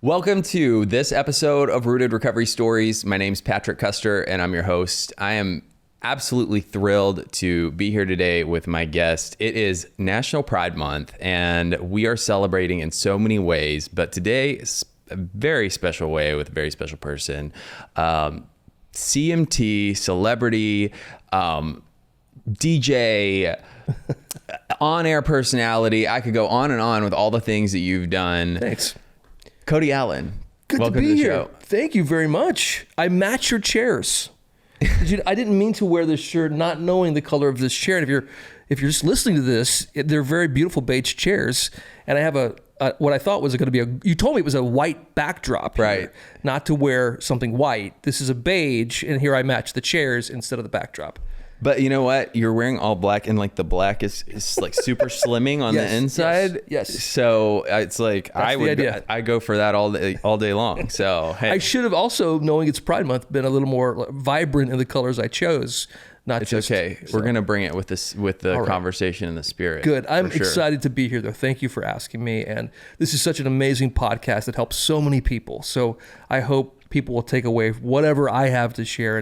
Welcome to this episode of Rooted Recovery Stories. My name's Patrick Custer, and I'm your host. I am absolutely thrilled to be here today with my guest. It is National Pride Month, and we are celebrating in so many ways, but today is a very special way with a very special person. CMT, celebrity, DJ, on-air personality. I could go on and on with all the things that you've done. Thanks. Cody Allen. Good Welcome to be the here. show. Thank you very much. I match your chairs. I didn't mean to wear this shirt, not knowing the color of this chair. And if you're just listening to this, they're very beautiful beige chairs. And I have what I thought was going to be you told me it was a white backdrop, here, right? Not to wear something white. This is a beige, and here I match the chairs instead of the backdrop. But you know what? You're wearing all black, and like the black is like super slimming on the inside. Yes. So it's like I go for that all day long. So hey. I should have also, knowing it's Pride Month, been a little more vibrant in the colors I chose. It's okay. So. We're gonna bring it with the conversation and the spirit. Good. I'm excited to be here, though. Thank you for asking me. And this is such an amazing podcast that helps so many people. So I hope people will take away whatever I have to share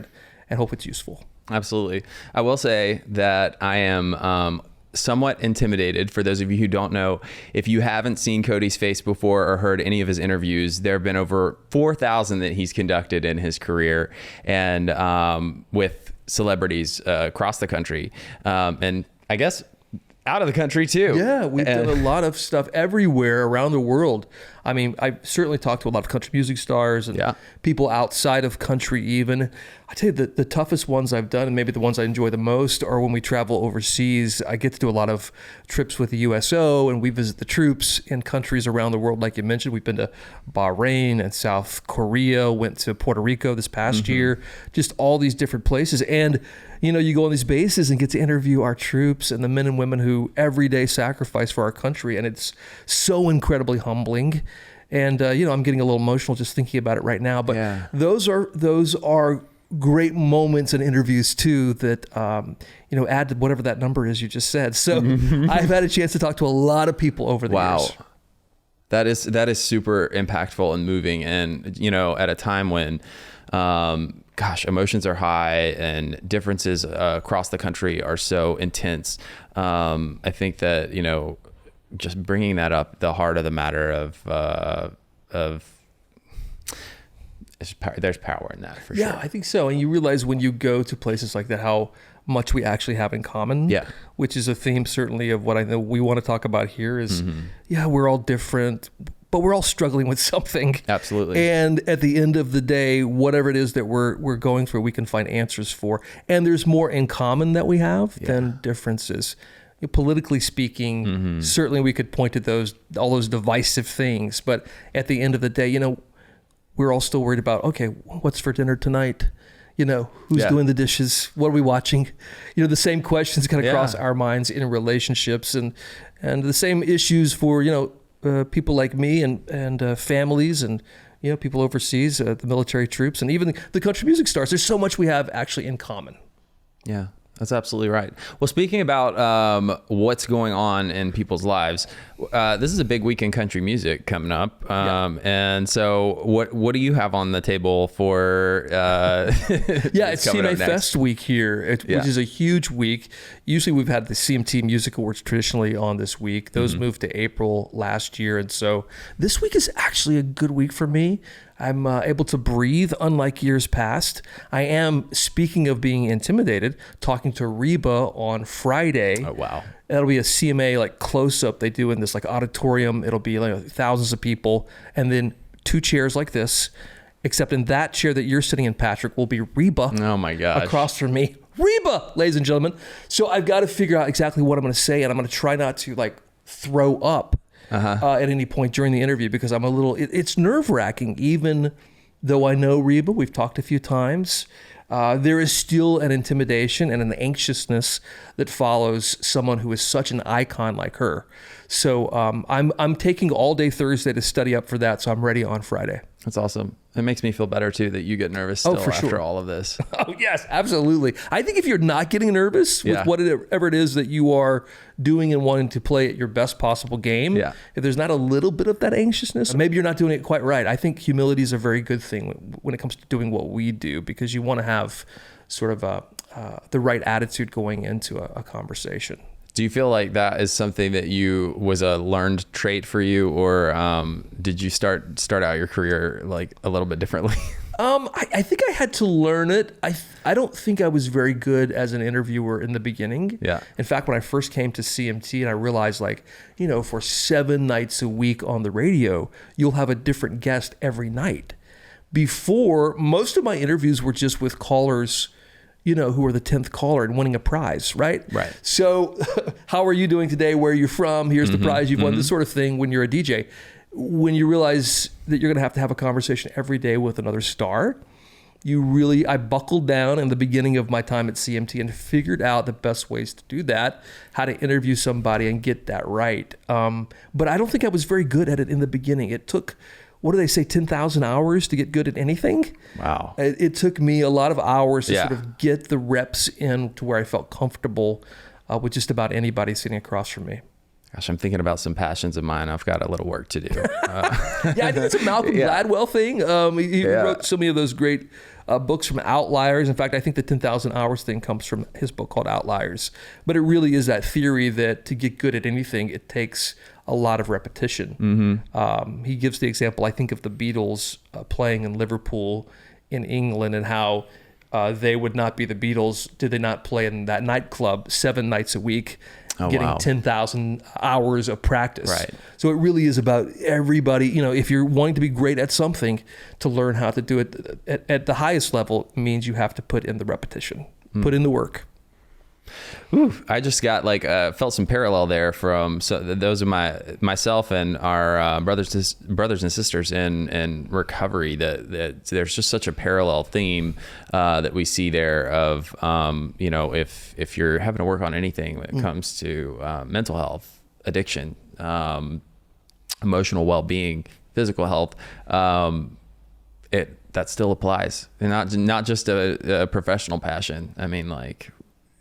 and hope it's useful. Absolutely. I will say that I am somewhat intimidated. For those of you who don't know, if you haven't seen Cody's face before or heard any of his interviews, there have been over 4,000 that he's conducted in his career, and with celebrities across the country, and I guess out of the country too. Yeah, we've done a lot of stuff everywhere around the world. I mean, I've certainly talked to a lot of country music stars and people outside of country even. I tell you, the toughest ones I've done, and maybe the ones I enjoy the most, are when we travel overseas. I get to do a lot of trips with the USO, and we visit the troops in countries around the world. Like you mentioned, we've been to Bahrain and South Korea, went to Puerto Rico this past year, just all these different places. And, you go on these bases and get to interview our troops and the men and women who every day sacrifice for our country. And it's so incredibly humbling. And, I'm getting a little emotional just thinking about it right now. But those are great moments and interviews too that, add to whatever that number is you just said. So I've had a chance to talk to a lot of people over the years. That is super impactful and moving. And, at a time when, emotions are high and differences across the country are so intense. I think that, just bringing that up, the heart of the matter there's power in that for sure. Yeah, I think so. And you realize when you go to places like that, how much we actually have in common, which is a theme certainly of what I know we want to talk about here is, we're all different, but we're all struggling with something. Absolutely. And at the end of the day, whatever it is that we're going through, we can find answers for. And there's more in common that we have than differences. Politically speaking, certainly we could point to all those divisive things, but at the end of the day, we're all still worried about, okay, what's for dinner tonight? Who's doing the dishes? What are we watching? The same questions kind of cross our minds in relationships, and the same issues for, people like me and families and, people overseas, the military troops, and even the country music stars. There's so much we have actually in common. Yeah. That's absolutely right. Well, speaking about what's going on in people's lives, this is a big week in country music coming up. And so what do you have on the table for it's CMA Fest week here, which is a huge week. Usually we've had the CMT Music Awards traditionally on this week. Those moved to April last year. And so this week is actually a good week for me. I'm able to breathe, unlike years past. I am, speaking of being intimidated, talking to Reba on Friday. Oh, wow. That'll be a CMA close-up they do in this auditorium. It'll be thousands of people, and then 2 chairs like this, except in that chair that you're sitting in, Patrick, will be Reba. Oh my gosh. Across from me. Reba, ladies and gentlemen. So I've got to figure out exactly what I'm going to say, and I'm going to try not to throw up at any point during the interview, because I'm it's nerve-wracking, even though I know Reba. We've talked a few times. There is still an intimidation and an anxiousness that follows someone who is such an icon like her. So I'm taking all day Thursday to study up for that, so I'm ready on Friday. That's awesome. It makes me feel better too that you get nervous still after all of this. Oh yes, absolutely. I think if you're not getting nervous with whatever it is that you are doing and wanting to play at your best possible game, if there's not a little bit of that anxiousness, maybe you're not doing it quite right. I think humility is a very good thing when it comes to doing what we do, because you want to have sort of the right attitude going into a conversation. Do you feel like that is something that was a learned trait for you, or did you start out your career like a little bit differently? I think I had to learn it. I don't think I was very good as an interviewer in the beginning. Yeah. In fact, when I first came to CMT and I realized, like, for 7 nights a week on the radio, you'll have a different guest every night. Before, most of my interviews were just with callers, who were the 10th caller and winning a prize, right? Right. So how are you doing today? Where are you from? Here's the prize you've won, this sort of thing when you're a DJ. When you realize that you're going to have a conversation every day with another star, I buckled down in the beginning of my time at CMT and figured out the best ways to do that, how to interview somebody and get that right. But I don't think I was very good at it in the beginning. It took, what do they say, 10,000 hours to get good at anything? Wow. It took me a lot of hours to sort of get the reps in to where I felt comfortable with just about anybody sitting across from me. Gosh, I'm thinking about some passions of mine. I've got a little work to do. I think it's a Malcolm Gladwell thing. He wrote so many of those great books from Outliers. In fact, I think the 10,000 hours thing comes from his book called Outliers. But it really is that theory that to get good at anything, it takes a lot of repetition. He gives the example, I think, of the Beatles playing in Liverpool in England, and how they would not be the Beatles did they not play in that nightclub 7 nights a week, getting 10,000 hours of practice. Right. So it really is about everybody, if you're wanting to be great at something, to learn how to do it at the highest level means you have to put in the repetition, put in the work. Ooh, I just got felt some parallel there from those of myself and our brothers and sisters in recovery. That there's just such a parallel theme that we see there of if you're having to work on anything when it comes to mental health, addiction, emotional well-being, physical health, that still applies, and not just a professional passion. I mean,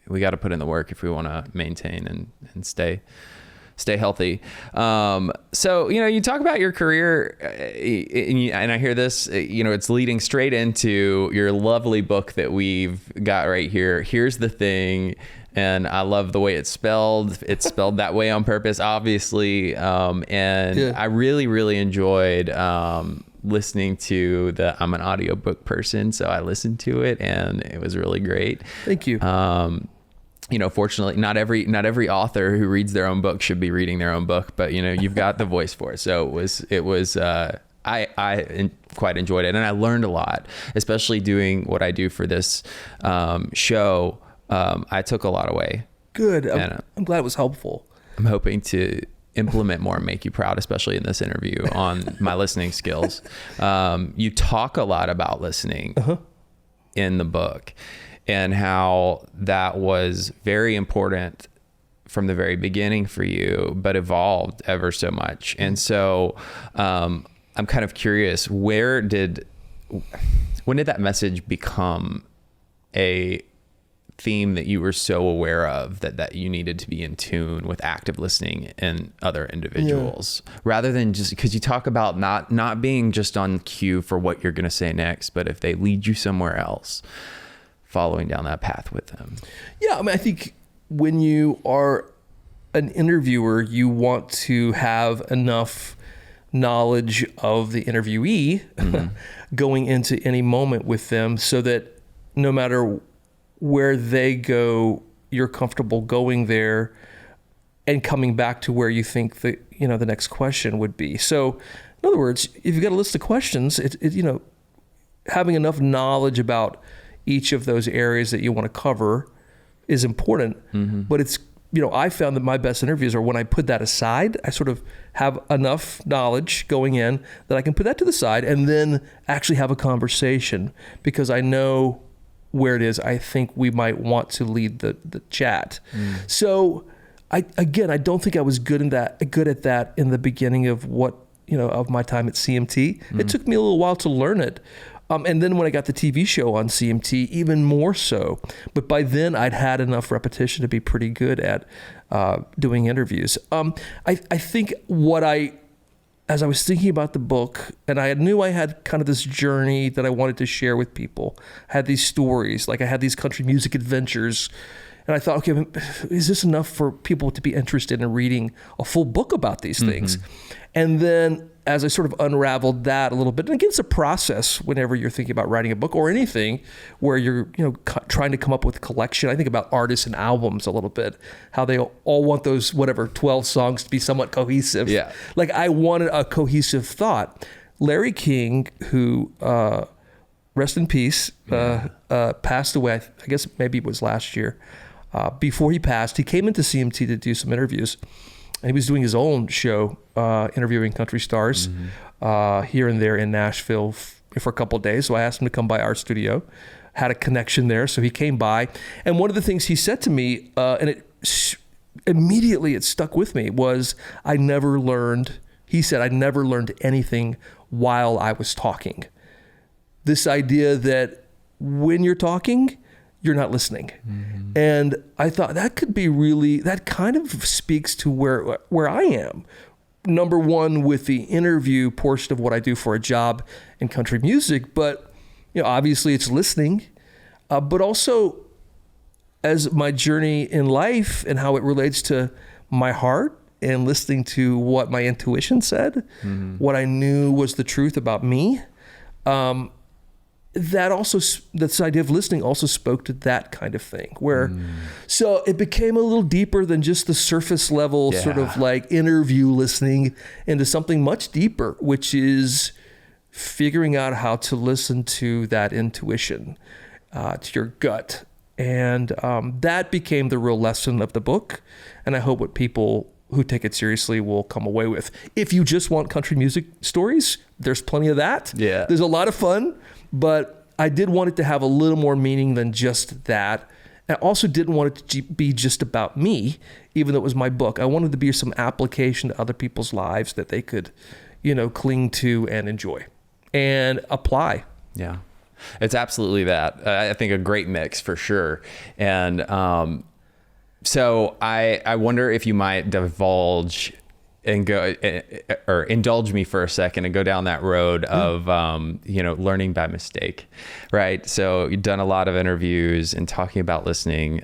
we got to put in the work if we want to maintain and stay healthy. So, you talk about your career and I hear this, it's leading straight into your lovely book that we've got right here. Here's the Thing. And I love the way it's spelled. It's spelled that way on purpose, obviously. I really, really enjoyed, listening to I'm an audiobook person, so I listened to it and it was really great. Thank you. Fortunately, not every author who reads their own book should be reading their own book, but you've got the voice for it. So it was I quite enjoyed it, and I learned a lot, especially doing what I do for this show. I took a lot away. Good. I'm glad it was helpful. I'm hoping to implement more and make you proud, especially in this interview, on my listening skills. You talk a lot about listening in the book, and how that was very important from the very beginning for you, but evolved ever so much. And so I'm kind of curious, when did that message become a theme that you were so aware of that you needed to be in tune with active listening in other individuals, rather than just, because you talk about not being just on cue for what you're going to say next, but if they lead you somewhere else, following down that path with them. Yeah. I think when you are an interviewer, you want to have enough knowledge of the interviewee going into any moment with them, so that no matter where they go, you're comfortable going there and coming back to where you think the next question would be. So in other words, if you've got a list of questions, having enough knowledge about each of those areas that you want to cover is important. But it's, I found that my best interviews are when I put that aside. I sort of have enough knowledge going in that I can put that to the side and then actually have a conversation, because I know where it is I think we might want to lead the chat. So I don't think I was good at that in the beginning of what of my time at CMT. It took me a little while to learn it. And then when I got the TV show on CMT, even more so. But by then I'd had enough repetition to be pretty good at doing interviews. I think as I was thinking about the book, and I knew I had kind of this journey that I wanted to share with people, I had these stories, like I had these country music adventures, and I thought, okay, is this enough for people to be interested in reading a full book about these things? And then as I sort of unraveled that a little bit, and again, it's a process whenever you're thinking about writing a book or anything where you're trying to come up with a collection. I think about artists and albums a little bit, how they all want those 12 songs to be somewhat cohesive. Yeah. Like I wanted a cohesive thought. Larry King, who rest in peace, passed away, I guess maybe it was last year. Before he passed, he came into CMT to do some interviews. And he was doing his own show, interviewing country stars here and there in Nashville for a couple of days. So I asked him to come by our studio, had a connection there. So he came by. And one of the things he said to me, and it immediately it stuck with me, was I never learned anything while I was talking. This idea that when you're talking, you're not listening. And I thought that kind of speaks to where I am. Number one, with the interview portion of what I do for a job in country music, but obviously it's listening, but also as my journey in life and how it relates to my heart and listening to what my intuition said, what I knew was the truth about me. This idea of listening also spoke to that kind of thing so it became a little deeper than just the surface level sort of like interview listening into something much deeper, which is figuring out how to listen to that intuition, to your gut. And that became the real lesson of the book. And I hope what people who take it seriously will come away with. If you just want country music stories, there's plenty of that. Yeah. There's a lot of fun. But I did want it to have a little more meaning than just that. I also didn't want it to be just about me, even though it was my book. I wanted to be some application to other people's lives that they could, cling to and enjoy and apply. Yeah, it's absolutely that. I think a great mix for sure. And so I wonder if you might divulge and go or indulge me for a second and go down that road of learning by mistake, right? So you've done a lot of interviews and talking about listening. Is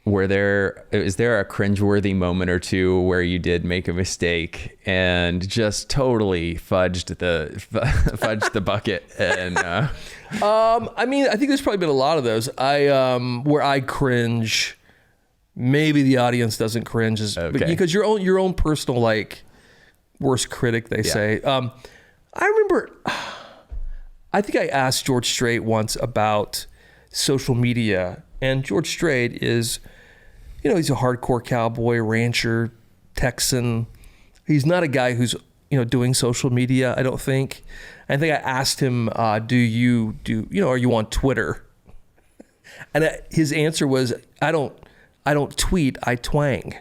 there a cringeworthy moment or two where you did make a mistake and just totally fudged the bucket? And I think there's probably been a lot of those. Where I cringe. Maybe the audience doesn't cringe because your own personal worst critic, they say. I remember, I think I asked George Strait once about social media, and George Strait is, he's a hardcore cowboy, rancher, Texan. He's not a guy who's doing social media, I don't think. I think I asked him, are you on Twitter? And his answer was, I don't tweet, I twang.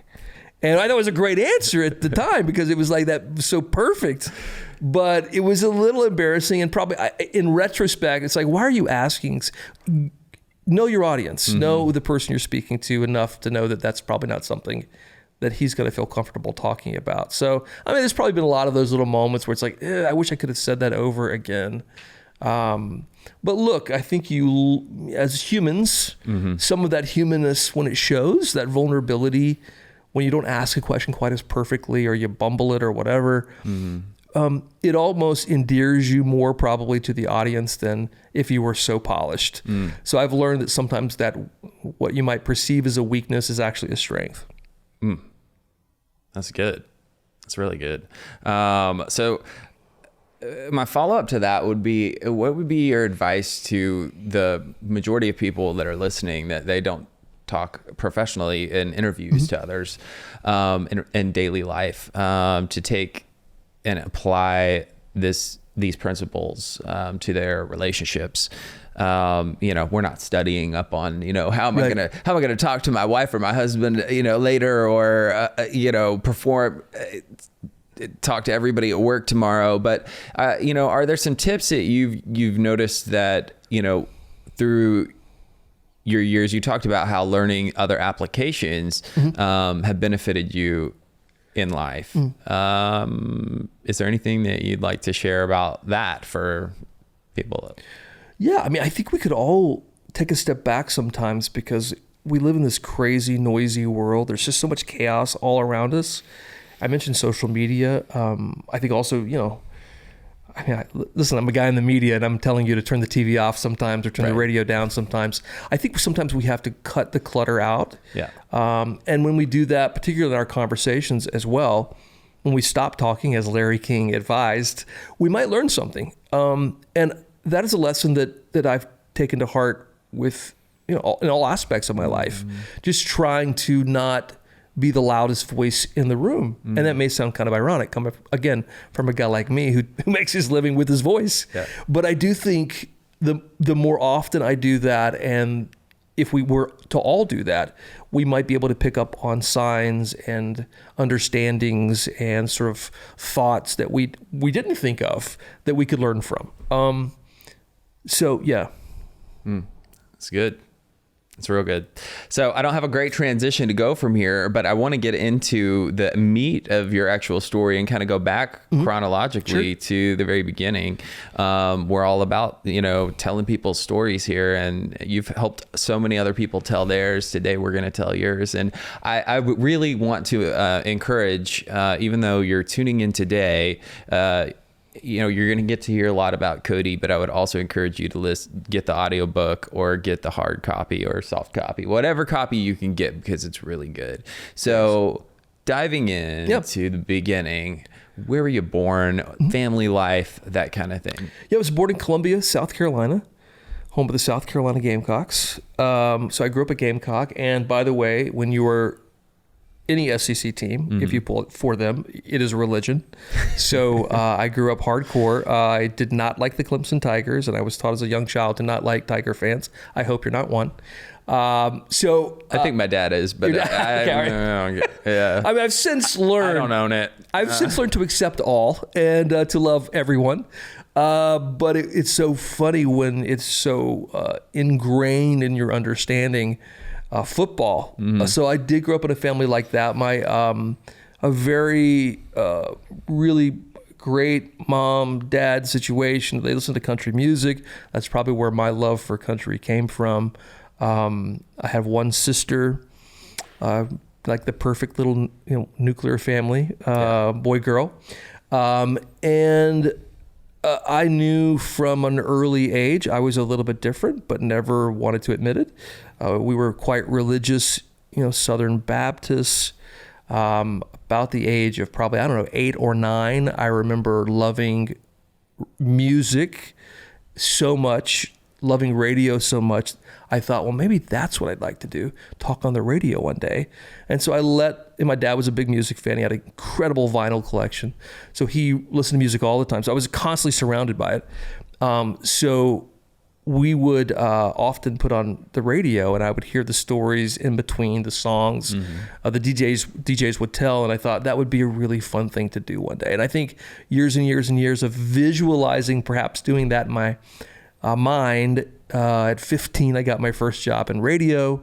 And I know it was a great answer at the time because it was like that, so perfect. But it was a little embarrassing, and probably in retrospect, it's like, why are you asking? Know your audience, know the person you're speaking to enough to know that that's probably not something that he's going to feel comfortable talking about. So, there's probably been a lot of those little moments where it's like, I wish I could have said that over again. But look, I think you, as humans, some of that humanness, when it shows, that vulnerability, when you don't ask a question quite as perfectly or you bumble it or whatever, it almost endears you more probably to the audience than if you were so polished. So I've learned that sometimes that what you might perceive as a weakness is actually a strength. That's good. That's really good. So my follow-up to that would be, what would be your advice to the majority of people that are listening that they don't talk professionally in interviews to others in daily life, to take and apply these principles to their relationships? We're not studying up on, how am I going to talk to my wife or my husband, later, or, perform. talk to everybody at work tomorrow. But, are there some tips that you've noticed that, through your years, you talked about how learning other applications have benefited you in life. Is there anything that you'd like to share about that for people? Yeah, I mean, I think we could all take a step back sometimes because we live in this crazy, noisy world. There's just so much chaos all around us. I mentioned social media. I think also, listen, I'm a guy in the media and I'm telling you to turn the TV off sometimes or turn the radio down sometimes. I think sometimes we have to cut the clutter out. Yeah. And when we do that, particularly in our conversations as well, when we stop talking, as Larry King advised, we might learn something. And that is a lesson that I've taken to heart with, in all aspects of my life. Just trying to not be the loudest voice in the room. And that may sound kind of ironic, coming again from a guy like me who makes his living with his voice. Yeah. But I do think the more often I do that, and if we were to all do that, we might be able to pick up on signs and understandings and sort of thoughts that we didn't think of that we could learn from. So yeah. It's good. It's real good. So I don't have a great transition to go from here, but I want to get into the meat of your actual story and kind of go back chronologically to the very beginning. We're all about, telling people's stories here, and you've helped so many other people tell theirs. Today, we're going to tell yours. And I really want to encourage, even though you're tuning in today, you're going to get to hear a lot about Cody, but I would also encourage you to get the audiobook or get the hard copy or soft copy, whatever copy you can get, because it's really good. So diving into the beginning, where were you born, family life, that kind of thing? Yeah, I was born in Columbia, South Carolina, home of the South Carolina Gamecocks. So I grew up a Gamecock. And by the way, when you were any SEC team, if you pull it for them, it is a religion. So I grew up hardcore. I did not like the Clemson Tigers, and I was taught as a young child to not like Tiger fans. I hope you're not one. I think my dad is, but yeah. I mean, I've since learned. I don't own it. I've since learned to accept all and to love everyone. But it's so funny when it's so ingrained in your understanding. Football. So I did grow up in a family like that. My a very really great mom-dad situation. They listened to country music. That's probably where my love for country came from. I have one sister, like the perfect little nuclear family, boy girl, and I knew from an early age I was a little bit different, but never wanted to admit it. We were quite religious, Southern Baptists. About the age of probably, 8 or 9, I remember loving music so much, loving radio so much. I thought, well, maybe that's what I'd like to do, talk on the radio one day. And so and my dad was a big music fan. He had an incredible vinyl collection. So he listened to music all the time. So I was constantly surrounded by it. So we would often put on the radio, and I would hear the stories in between the songs. The DJs would tell, and I thought that would be a really fun thing to do one day. And I think years and years and years of visualizing perhaps doing that in my mind. At 15, I got my first job in radio.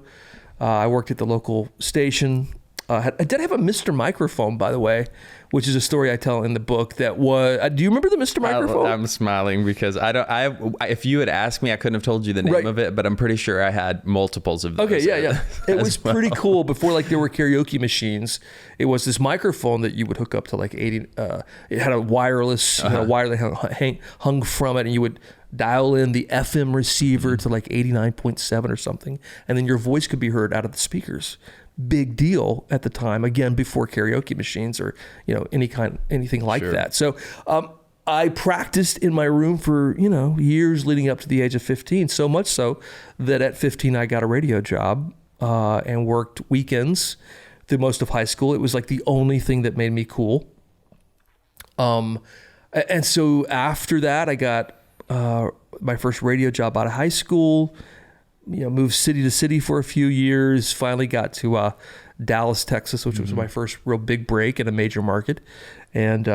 I worked at the local station. I did have a Mr. Microphone, by the way, which is a story I tell in the book. That was. Do you remember the Mr. Microphone? I'm smiling because if you had asked me, I couldn't have told you the name of it, but I'm pretty sure I had multiples of those. Okay, yeah. It was pretty cool. Before, there were karaoke machines. It was this microphone that you would hook up to 80. It had a wireless wire that hung from it, and you would dial in the FM receiver to 89.7 or something, and then your voice could be heard out of the speakers. Big deal at the time, again, before karaoke machines or anything like that. So I practiced in my room for years leading up to the age of 15, so much so that at 15 I got a radio job and worked weekends through most of high school. It was the only thing that made me cool. And so after that, I got my first radio job out of high school. Moved city to city for a few years, finally got to Dallas, Texas, which was my first real big break in a major market. And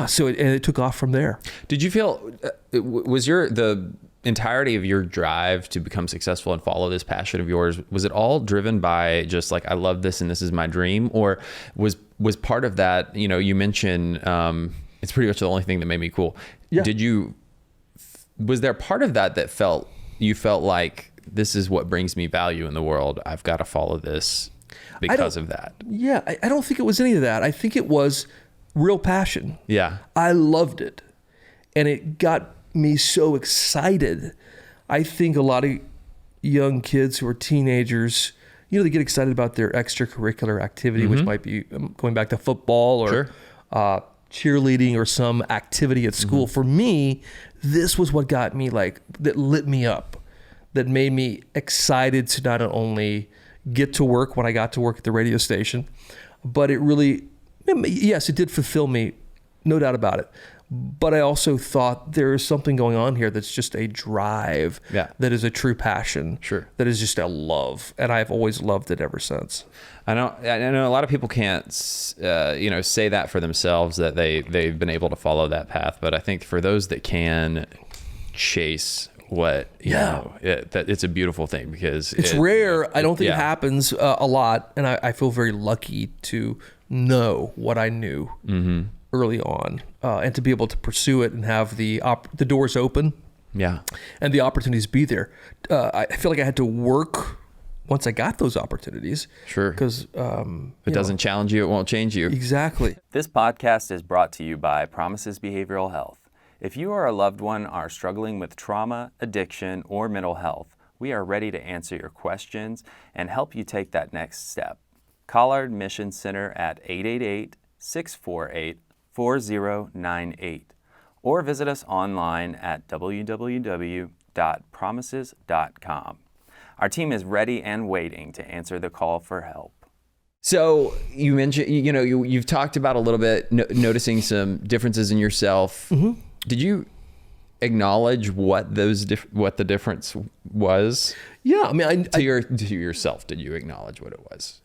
so it took off from there. Did you feel, was the entirety of your drive to become successful and follow this passion of yours, was it all driven by just like, I love this and this is my dream? Or was part of that, you mentioned, it's pretty much the only thing that made me cool. Yeah. Was there part of that you felt like, this is what brings me value in the world, I've got to follow this because of that? Yeah, I don't think it was any of that. I think it was real passion. Yeah. I loved it. And it got me so excited. I think a lot of young kids who are teenagers, they get excited about their extracurricular activity, which might be going back to football or cheerleading or some activity at school. For me, this was what got me that lit me up, that made me excited to not only get to work when I got to work at the radio station, but it really, yes, it did fulfill me, no doubt about it. But I also thought there is something going on here that's just a drive, that is a true passion, that is just a love. And I've always loved it ever since. I know a lot of people can't, say that for themselves, that they've been able to follow that path. But I think for those that can chase what, that it's a beautiful thing, because it's rare. I don't think it happens a lot. And I feel very lucky to know what I knew early on, and to be able to pursue it and have the doors open, and the opportunities be there. I feel like I had to work once I got those opportunities. Sure. Because if it doesn't challenge you, it won't change you. Exactly. This podcast is brought to you by Promises Behavioral Health. If you or a loved one are struggling with trauma, addiction, or mental health, we are ready to answer your questions and help you take that next step. Call our admission center at 888-648-4098 or visit us online at www.promises.com. Our team is ready and waiting to answer the call for help. So you mentioned, you've talked about a little bit noticing some differences in yourself. Did you acknowledge what the difference was? Yeah, I mean, to yourself, did you acknowledge what it was?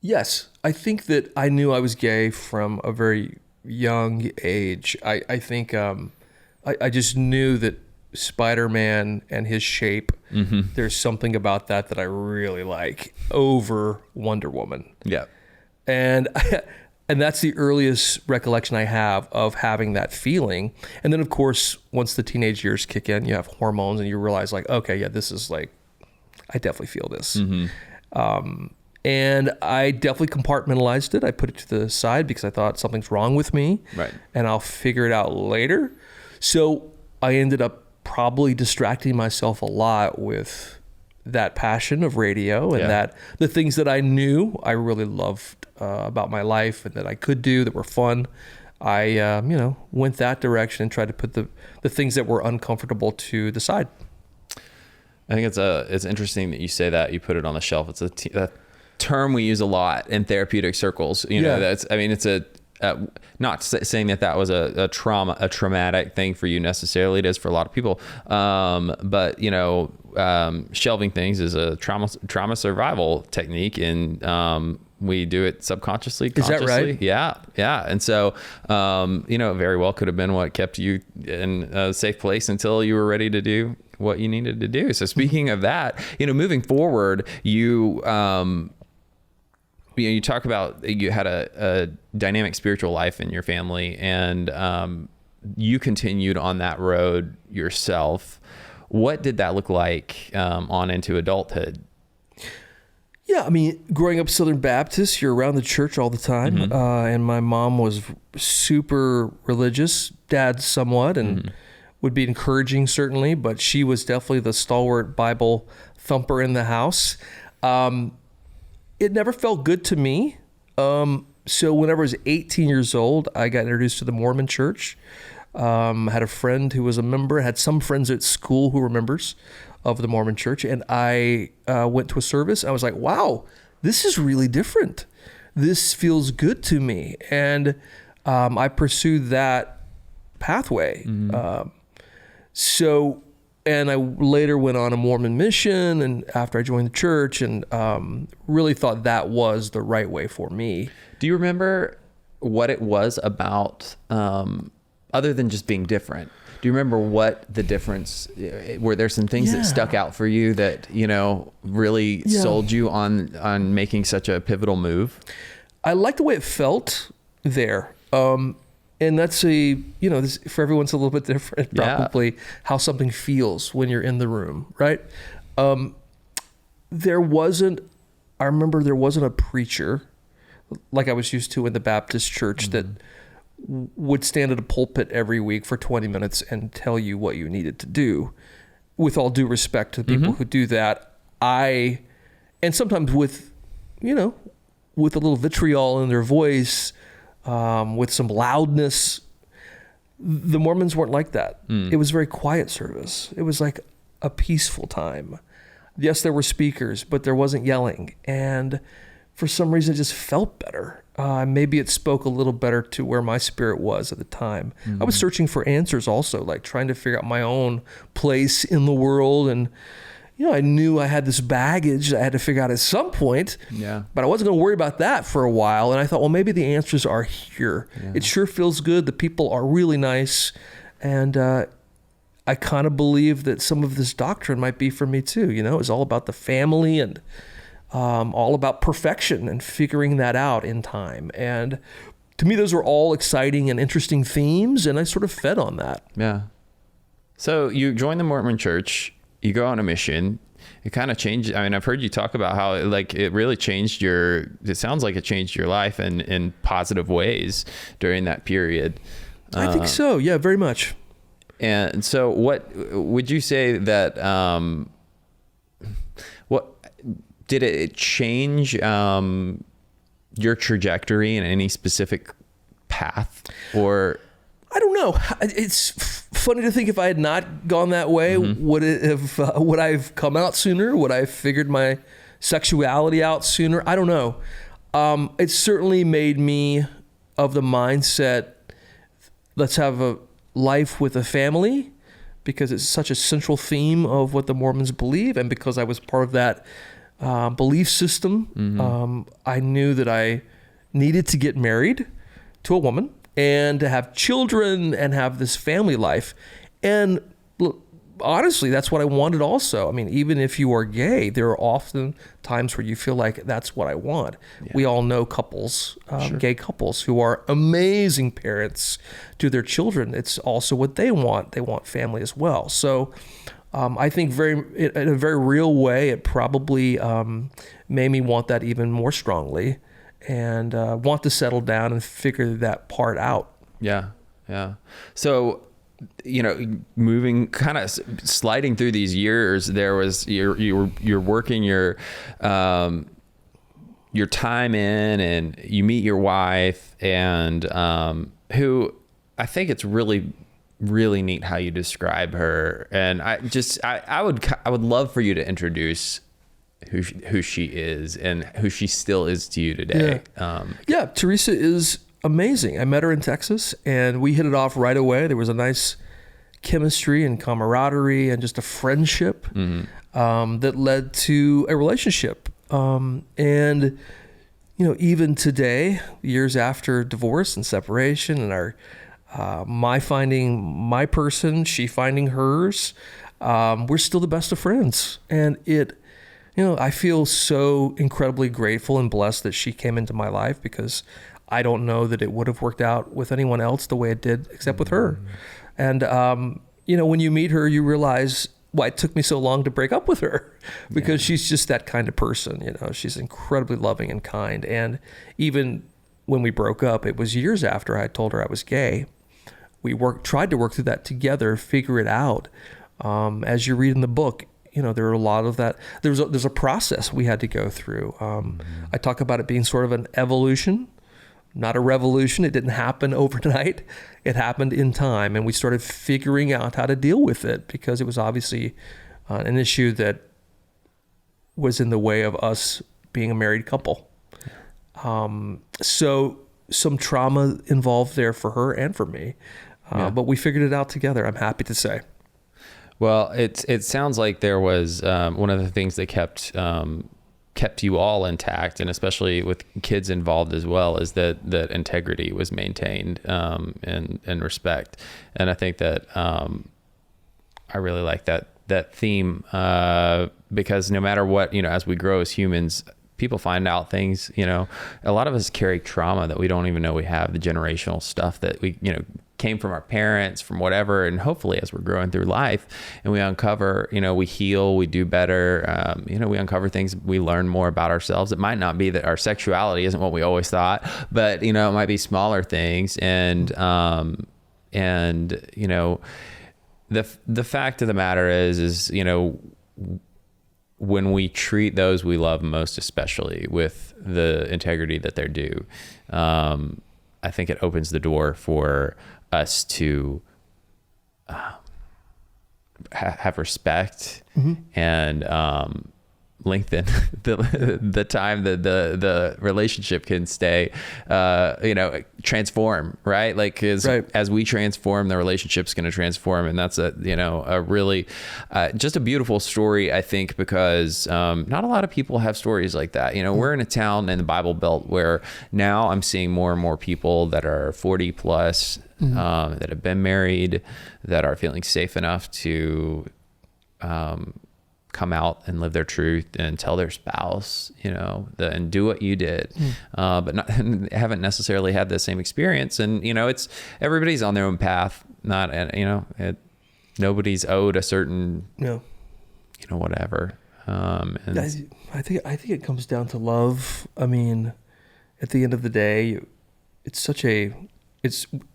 Yes, I think that I knew I was gay from a very young age. I think I just knew that Spider-Man and his shape, there's something about that I really like over Wonder Woman. Yeah. And that's the earliest recollection I have of having that feeling. And then, of course, once the teenage years kick in, you have hormones and you realize okay, yeah, this is I definitely feel this. And I definitely compartmentalized it. I put it to the side because I thought something's wrong with me. Right. And I'll figure it out later. So I ended up probably distracting myself a lot with that passion of radio and that the things that I knew I really loved about my life and that I could do that were fun. I, went that direction and tried to put the things that were uncomfortable to the side. I think it's interesting that you say that, you put it on the shelf. It's a term we use a lot in therapeutic circles. It's not saying that was a traumatic thing for you necessarily. It is for a lot of people. But shelving things is a trauma survival technique, and we do it subconsciously, consciously. Is that right? Yeah. And so, it very well could have been what kept you in a safe place until you were ready to do what you needed to do. So speaking of that, moving forward, you talk about you had a dynamic spiritual life in your family, and you continued on that road yourself. What did that look like on into adulthood? Yeah, I mean, growing up Southern Baptist, you're around the church all the time. And my mom was super religious, dad somewhat, and would be encouraging certainly, but she was definitely the stalwart Bible thumper in the house. It never felt good to me. So whenever I was 18 years old, I got introduced to the Mormon church. Had a friend who was a member, had some friends at school who were members of the Mormon church. And I went to a service. I was like, wow, this is really different. This feels good to me. And I pursued that pathway. So And I later went on a Mormon mission, and after I joined the church, and really thought that was the right way for me. Do you remember what it was about, other than just being different? Do you remember what the difference, were there some things that stuck out for you that, really sold you on making such a pivotal move? I liked the way it felt there. And that's this, for everyone's a little bit different, probably how something feels when you're in the room, right? I remember there wasn't a preacher like I was used to in the Baptist church that would stand at a pulpit every week for 20 minutes and tell you what you needed to do. With all due respect to the people who do that, and sometimes with a little vitriol in their voice, with some loudness, the Mormons weren't like that. It was a very quiet service. It was like a peaceful time. Yes, there were speakers, but there wasn't yelling. And for some reason, it just felt better. Maybe it spoke a little better to where my spirit was at the time. I was searching for answers also, like trying to figure out my own place in the world. And, I knew I had this baggage that I had to figure out at some point. Yeah. But I wasn't going to worry about that for a while. And I thought, well, maybe the answers are here. Yeah. It sure feels good. The people are really nice. And I kind of believe that some of this doctrine might be for me too. It's all about the family and all about perfection and figuring that out in time. And to me, those were all exciting and interesting themes, and I sort of fed on that. Yeah. So you joined the Mormon church, you go on a mission, it kind of changed. I mean, I've heard you talk about how it really changed it sounds like it changed your life in positive ways during that period. I think so. Yeah, very much. And so what would you say that, did it change your trajectory in any specific path? Or I don't know. It's funny to think if I had not gone that way, would I have come out sooner? Would I have figured my sexuality out sooner? I don't know. It certainly made me of the mindset, let's have a life with a family, because it's such a central theme of what the Mormons believe, and because I was part of that belief system. I knew that I needed to get married to a woman and to have children and have this family life. And honestly, that's what I wanted also. I mean, even if you are gay, there are often times where you feel like that's what I want. Yeah. We all know couples, gay couples who are amazing parents to their children. It's also what they want. They want family as well. So I think in a very real way, it probably made me want that even more strongly, and want to settle down and figure that part out. Yeah, yeah. So, moving, kind of sliding through these years, there was you're working your time in, and you meet your wife, and who I think it's really neat how you describe her. And I would love for you to introduce who she is and who she still is to you today. Yeah. Teresa is amazing. I met her in Texas, and we hit it off right away. There was a nice chemistry and camaraderie and just a friendship that led to a relationship. And even today, years after divorce and separation, and our my finding my person, she finding hers, we're still the best of friends. And I feel so incredibly grateful and blessed that she came into my life, because I don't know that it would have worked out with anyone else the way it did, except with her. And, when you meet her, you realize why it took me so long to break up with her, because she's just that kind of person. She's incredibly loving and kind. And even when we broke up, it was years after I told her I was gay. We tried to work through that together, figure it out. As you read in the book, there are a lot of that. There's a process we had to go through. I talk about it being sort of an evolution, not a revolution. It didn't happen overnight. It happened in time, and we started figuring out how to deal with it, because it was obviously an issue that was in the way of us being a married couple. So some trauma involved there for her and for me, but we figured it out together, I'm happy to say. Well, it sounds like there was one of the things that kept you all intact, and especially with kids involved as well, is that integrity was maintained, and respect. And I think that I really like that theme, because no matter what, as we grow as humans, people find out things, a lot of us carry trauma that we don't even know we have, the generational stuff that we, came from our parents, from whatever. And hopefully as we're growing through life and we uncover, we heal, we do better, we uncover things, we learn more about ourselves. It might not be that our sexuality isn't what we always thought, but, it might be smaller things. And the fact of the matter is, when we treat those we love most, especially with the integrity that they're due, I think it opens the door for us to have respect, and lengthen the time that the relationship can stay, transform, right? Like, as we transform, the relationship's going to transform. And that's a really, just a beautiful story, I think, because, not a lot of people have stories like that. We're in a town in the Bible Belt where now I'm seeing more and more people that are 40 plus, that have been married, that are feeling safe enough to, come out and live their truth and tell their spouse, and do what you did, but haven't necessarily had the same experience. And, it's everybody's on their own path. Not, nobody's owed a certain, whatever. And I think it comes down to love. I mean, at the end of the day, it's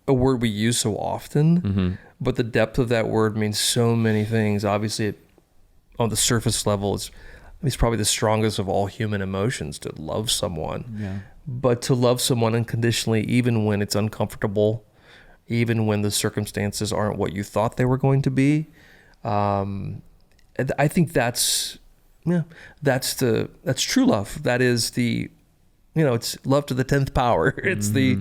a word we use so often, but the depth of that word means so many things. Obviously, on the surface level, it's probably the strongest of all human emotions, to love someone. Yeah. But to love someone unconditionally, even when it's uncomfortable, even when the circumstances aren't what you thought they were going to be, I think that's true love. That is it's love to the 10th power. It's the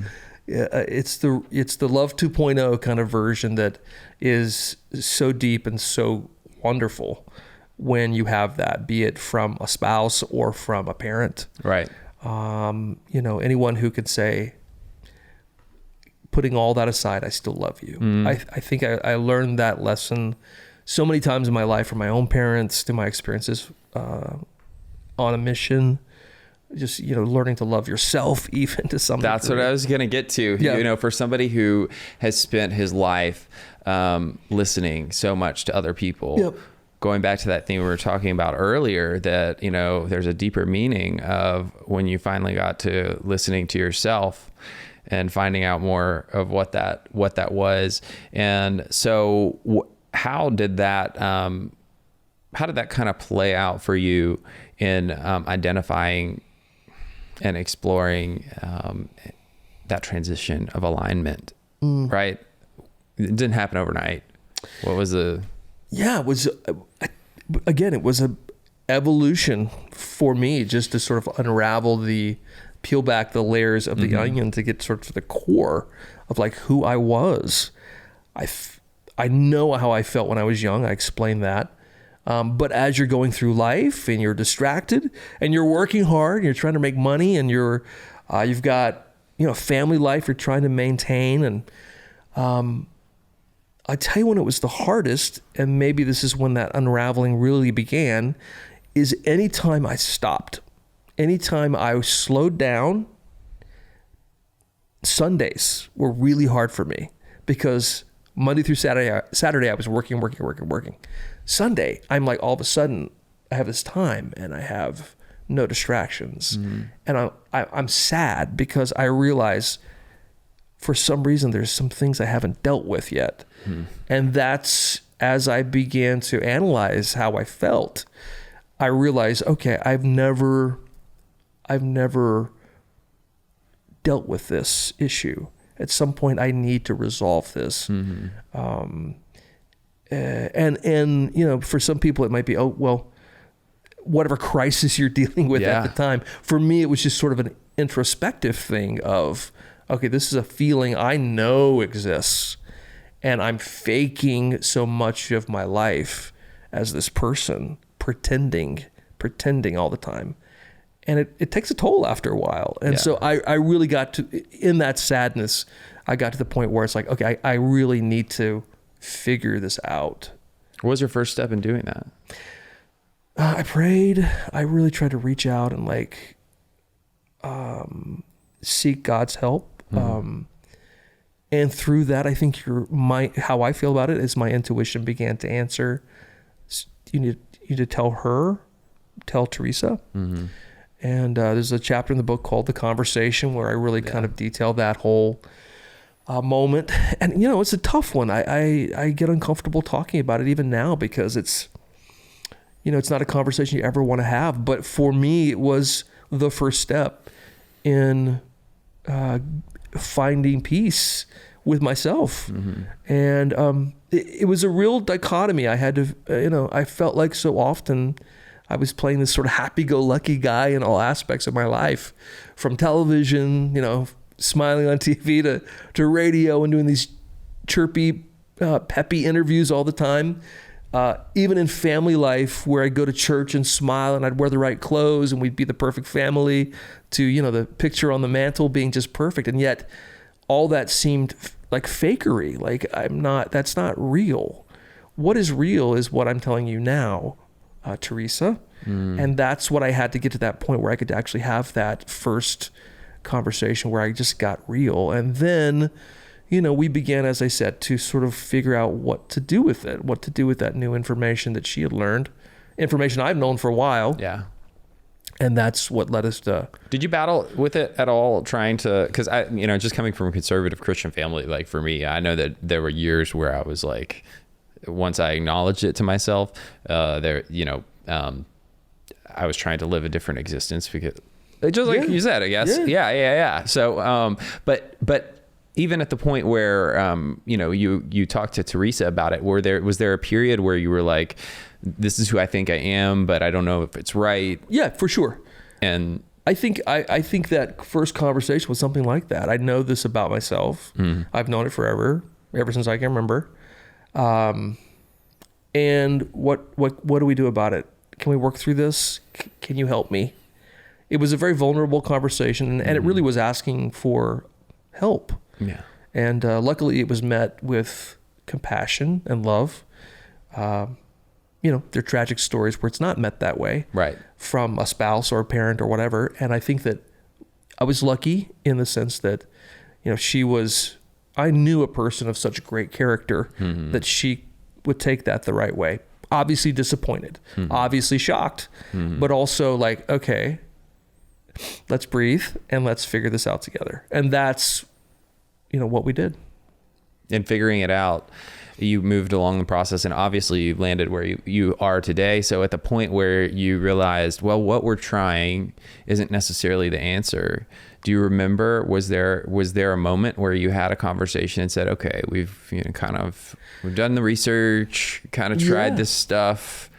love 2.0 kind of version that is so deep and so wonderful when you have that, be it from a spouse or from a parent. Right. Anyone who could say, putting all that aside, I still love you. I think I learned that lesson so many times in my life from my own parents, through my experiences on a mission. Just, learning to love yourself, even to some That's degree. What I was going to get to. Yeah. For somebody who has spent his life listening so much to other people. Yep. Going back to that thing we were talking about earlier, that, there's a deeper meaning of when you finally got to listening to yourself and finding out more of what that was. And so how did that kind of play out for you in identifying and exploring that transition of alignment, right? It didn't happen overnight. What was the... Yeah, it was a evolution for me, just to sort of peel back the layers of the onion to get sort of to the core of like who I was. I know how I felt when I was young. I explained that. But as you're going through life and you're distracted and you're working hard, and you're trying to make money, and you've got, family life you're trying to maintain. And, I tell you when it was the hardest, and maybe this is when that unraveling really began, is anytime I stopped, anytime I slowed down. Sundays were really hard for me because Monday through Saturday I was working. Sunday, I'm like, all of a sudden I have this time and I have no distractions. And I'm sad because I realize for some reason there's some things I haven't dealt with yet. And that's, as I began to analyze how I felt, I realized, okay, I've never dealt with this issue. At some point I need to resolve this. And for some people it might be, oh, well, whatever crisis you're dealing with at the time. For me, it was just sort of an introspective thing of, okay, this is a feeling I know exists. and I'm faking so much of my life as this person, pretending all the time. And it takes a toll after a while. And so I really got to, in that sadness, I got to the point where it's like, okay, I really need to figure this out. What was your first step in doing that? I prayed. I really tried to reach out and like seek God's help. And through that, I think how I feel about it is my intuition began to answer. You need to tell Teresa. Mm-hmm. And there's a chapter in the book called The Conversation where I really kind of detail that whole moment. And, it's a tough one. I get uncomfortable talking about it even now because it's not a conversation you ever want to have. But for me, it was the first step in finding peace with myself. Mm-hmm. And it was a real dichotomy. I had to, I felt like so often I was playing this sort of happy-go-lucky guy in all aspects of my life, from television, smiling on TV to radio and doing these chirpy, peppy interviews all the time. Even in family life where I'd go to church and smile and I'd wear the right clothes and we'd be the perfect family, to, the picture on the mantle being just perfect. And yet all that seemed like fakery. Like that's not real. What is real is what I'm telling you now, Teresa. And that's what I had to get to that point where I could actually have that first conversation where I just got real. And then, we began, as I said, to sort of figure out what to do with it, what to do with that new information that she had learned, information I've known for a while. Yeah. And that's what led us to... Did you battle with it at all, trying to... Because just coming from a conservative Christian family, like for me, I know that there were years where I was like, once I acknowledged it to myself, I was trying to live a different existence because... Just like you said, I guess. Yeah. So, but even at the point where, you talked to Teresa about it, was there a period where you were like, this is who I think I am, but I don't know if it's right? Yeah, for sure. And I think that first conversation was something like that. I know this about myself. I've known it forever, ever since I can remember. And what do we do about it? Can we work through this? Can you help me? It was a very vulnerable conversation, and it really was asking for help. Yeah. And luckily, it was met with compassion and love. There are tragic stories where it's not met that way, right, from a spouse or a parent or whatever. And I think that I was lucky in the sense that, I knew a person of such great character that she would take that the right way. Obviously disappointed, obviously shocked, but also like, okay, let's breathe and let's figure this out together. And that's, what we did. And figuring it out, you moved along the process, and obviously you landed where you are today. So at the point where you realized, well, what we're trying isn't necessarily the answer. Do you remember, was there a moment where you had a conversation and said, okay, we've done the research, kind of tried this stuff.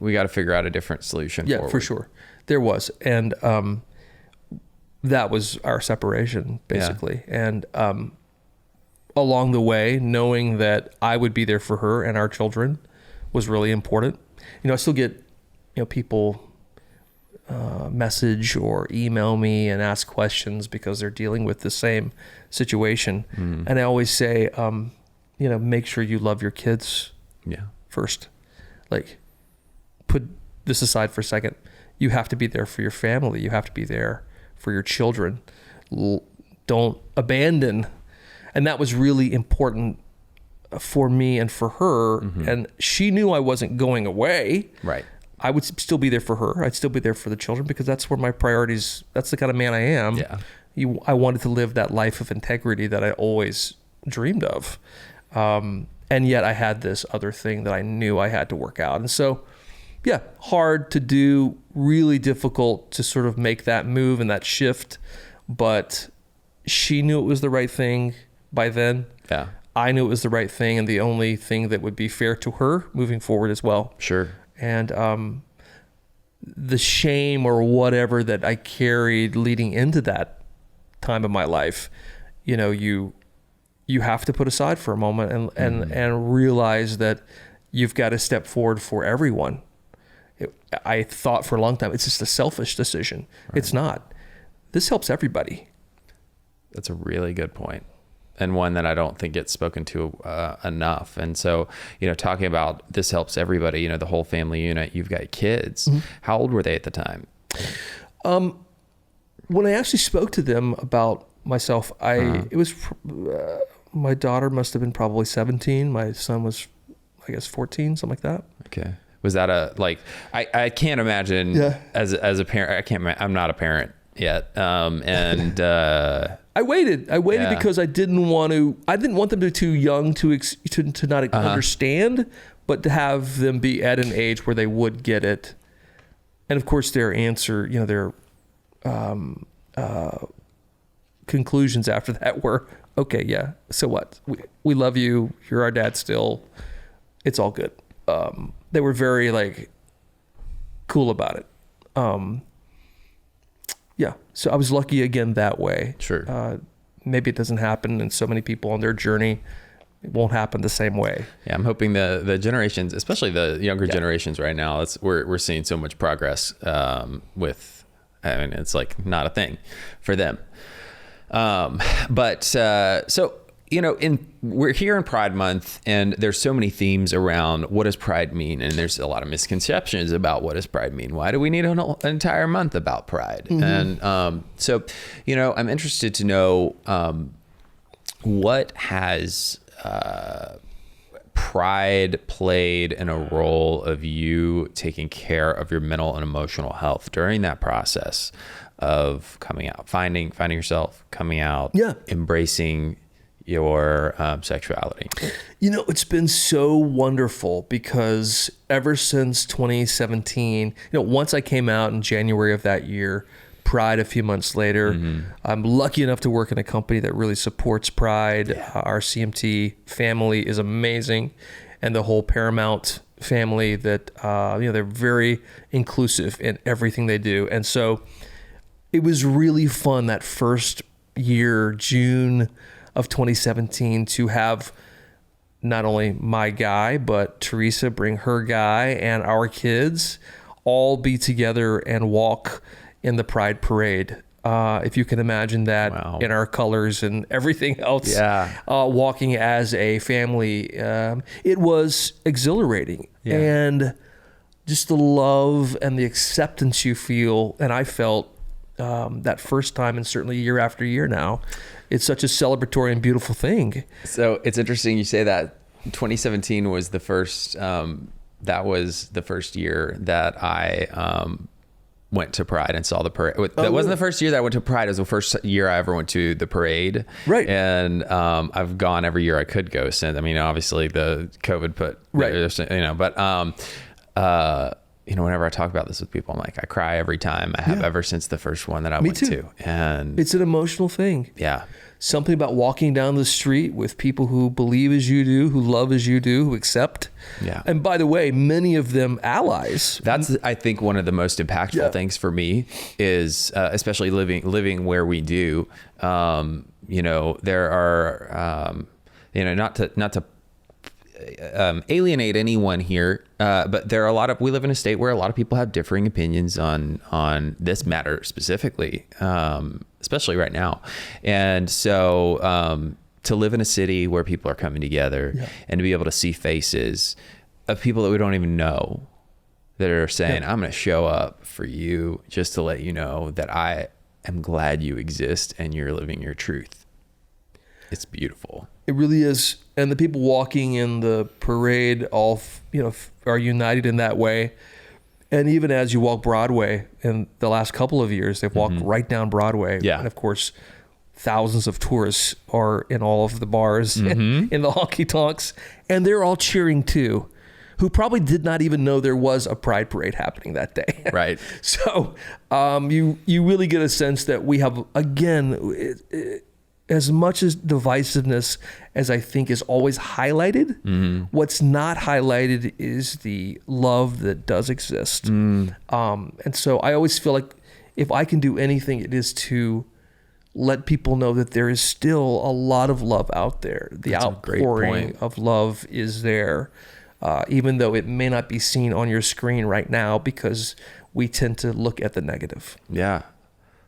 We got to figure out a different solution. Yeah, forward. For sure. There was. And that was our separation, basically. Yeah. And along the way, knowing that I would be there for her and our children was really important. I still get, people message or email me and ask questions because they're dealing with the same situation. And I always say, make sure you love your kids first. Like, put this aside for a second. You have to be there for your family. You have to be there for your children. Don't abandon. And that was really important for me and for her. And she knew I wasn't going away. Right. I would still be there for her. I'd still be there for the children because that's where my priorities, that's the kind of man I am. Yeah. I wanted to live that life of integrity that I always dreamed of. And yet I had this other thing that I knew I had to work out. And so, hard to do, really difficult to sort of make that move and that shift. But she knew it was the right thing by then. Yeah. I knew it was the right thing and the only thing that would be fair to her moving forward as well. Sure. And the shame or whatever that I carried leading into that time of my life, you have to put aside for a moment and realize that you've got to step forward for everyone. I thought for a long time, it's just a selfish decision. Right. It's not. This helps everybody. That's a really good point, and one that I don't think gets spoken to enough. And so, talking about this helps everybody, the whole family unit, you've got kids. Mm-hmm. How old were they at the time? When I actually spoke to them about myself, it was, my daughter must have been probably 17. My son was, I guess, 14, something like that. Okay. Was that I can't imagine as a parent, I'm not a parent yet. I waited because I didn't want them to be too young to not understand, but to have them be at an age where they would get it. And of course their answer, their conclusions after that were, okay, yeah, so what? We love you. You're our dad still. It's all good. They were very cool about it. Yeah. So I was lucky again that way. Sure. Maybe it doesn't happen, and so many people on their journey, it won't happen the same way. Yeah, I'm hoping the generations, especially the younger generations right now, we're seeing so much progress with, it's not a thing for them. We're here in Pride Month, and there's so many themes around what does Pride mean, and there's a lot of misconceptions about what does Pride mean. Why do we need an entire month about Pride? Mm-hmm. And I'm interested to know what has Pride played in a role of you taking care of your mental and emotional health during that process of coming out, finding yourself, coming out, embracing your sexuality. It's been so wonderful because ever since 2017, once I came out in January of that year, Pride a few months later, I'm lucky enough to work in a company that really supports Pride. Our CMT family is amazing, and the whole Paramount family that, they're very inclusive in everything they do. And so it was really fun that first year, June of 2017, to have not only my guy, but Teresa bring her guy and our kids all be together and walk in the Pride Parade. If you can imagine that. Wow. In our colors and everything else, walking as a family. It was exhilarating. Yeah. And just the love and the acceptance you feel, and I felt that first time, and certainly year after year now, it's such a celebratory and beautiful thing. So it's interesting you say that. 2017 was the first, that was the first year that I went to Pride and saw the parade. That wasn't the first year that I went to Pride. It was the first year I ever went to the parade. Right. And I've gone every year I could go since. obviously the COVID put, whenever I talk about this with people, I'm like, I cry every time. I have ever since the first one that I went to. And it's an emotional thing. Yeah. Something about walking down the street with people who believe as you do, who love as you do, who accept. Yeah. And by the way, many of them allies. That's, I think, one of the most impactful things for me is, especially living where we do. There are, not to alienate anyone here, but there are we live in a state where a lot of people have differing opinions on this matter specifically, especially right now. And so to live in a city where people are coming together and to be able to see faces of people that we don't even know that are saying, I'm going to show up for you just to let you know that I am glad you exist and you're living your truth. It's beautiful. It really is. And the people walking in the parade all, are united in that way. And even as you walk Broadway in the last couple of years, they've walked right down Broadway. Yeah. And of course, thousands of tourists are in all of the bars and in the honky tonks, and they're all cheering too, who probably did not even know there was a Pride Parade happening that day. Right. So you really get a sense that we have, again, as much as divisiveness as I think is always highlighted, what's not highlighted is the love that does exist. And so I always feel like if I can do anything, it is to let people know that there is still a lot of love out there. The outpouring of love is there, even though it may not be seen on your screen right now because we tend to look at the negative. Yeah,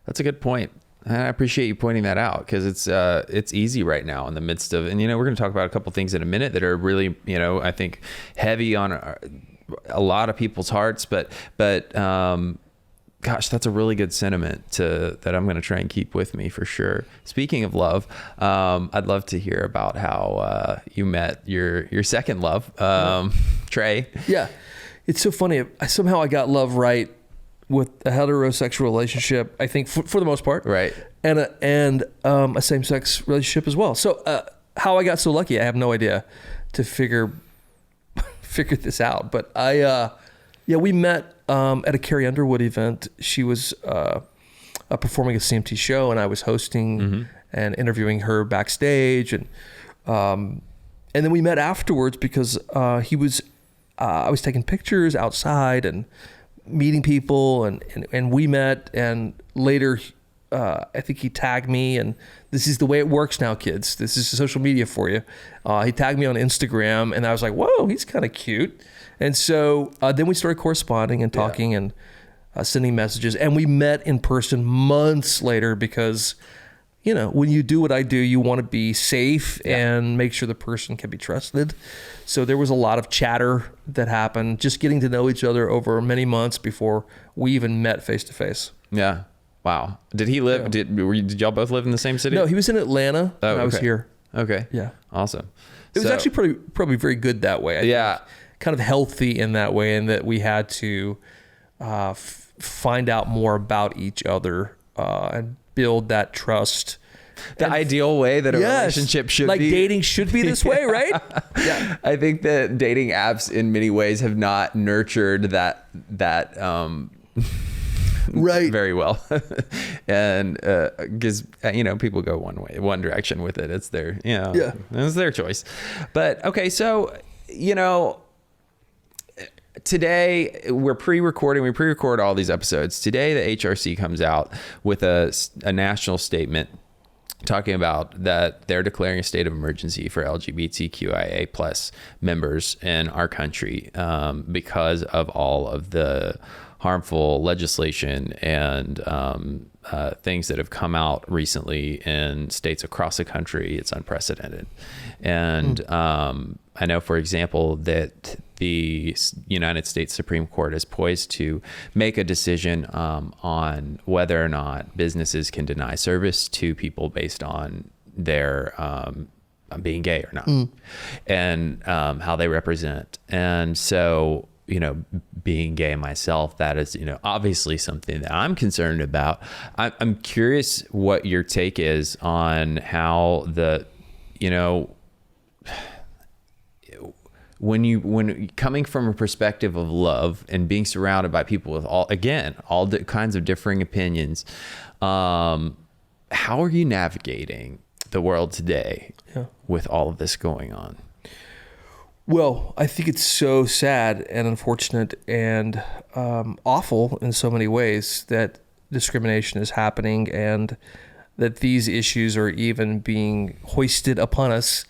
that's a good point. And I appreciate you pointing that out because it's easy right now in the midst of, and we're going to talk about a couple things in a minute that are really, I think heavy on a lot of people's hearts, but gosh, that's a really good sentiment that I'm going to try and keep with me for sure. Speaking of love, I'd love to hear about how you met your second love, Trey. Yeah, it's so funny. Somehow I got love right with a heterosexual relationship, I think for the most part, right, and a same-sex relationship as well. So how I got so lucky, I have no idea to figure this out. But we met at a Carrie Underwood event. She was performing a CMT show, and I was hosting and interviewing her backstage, and then we met afterwards because I was taking pictures outside and meeting people, and we met, and later I think he tagged me, and this is the way it works now, kids. This is social media for you. He tagged me on Instagram, and I was like, whoa, he's kind of cute. And so then we started corresponding and talking and sending messages, and we met in person months later because, when you do what I do, you want to be safe and make sure the person can be trusted. So there was a lot of chatter that happened, just getting to know each other over many months before we even met face to face. Yeah. Wow. Did he live? Yeah. Did y'all both live in the same city? No, he was in Atlanta. And I was here. Okay. Yeah. Awesome. It was actually probably very good that way. I think. Kind of healthy in that way, and that we had to find out more about each other and build that trust. The ideal way that a relationship should be. Like dating should be this way, right? Yeah. I think that dating apps in many ways have not nurtured that right very well. And because people go one direction with it. It's it's their choice. But okay, so today we pre-record all these episodes. Today the HRC comes out with a national statement talking about that they're declaring a state of emergency for LGBTQIA plus members in our country because of all of the harmful legislation and things that have come out recently in states across the country. It's unprecedented. And I know, for example, that the United States Supreme Court is poised to make a decision on whether or not businesses can deny service to people based on their being gay or not, and how they represent. And so, being gay myself, that is, obviously something that I'm concerned about. I'm curious what your take is on how when coming from a perspective of love and being surrounded by people with all kinds of differing opinions, how are you navigating the world today with all of this going on? Well, I think it's so sad and unfortunate and awful in so many ways that discrimination is happening and that these issues are even being hoisted upon us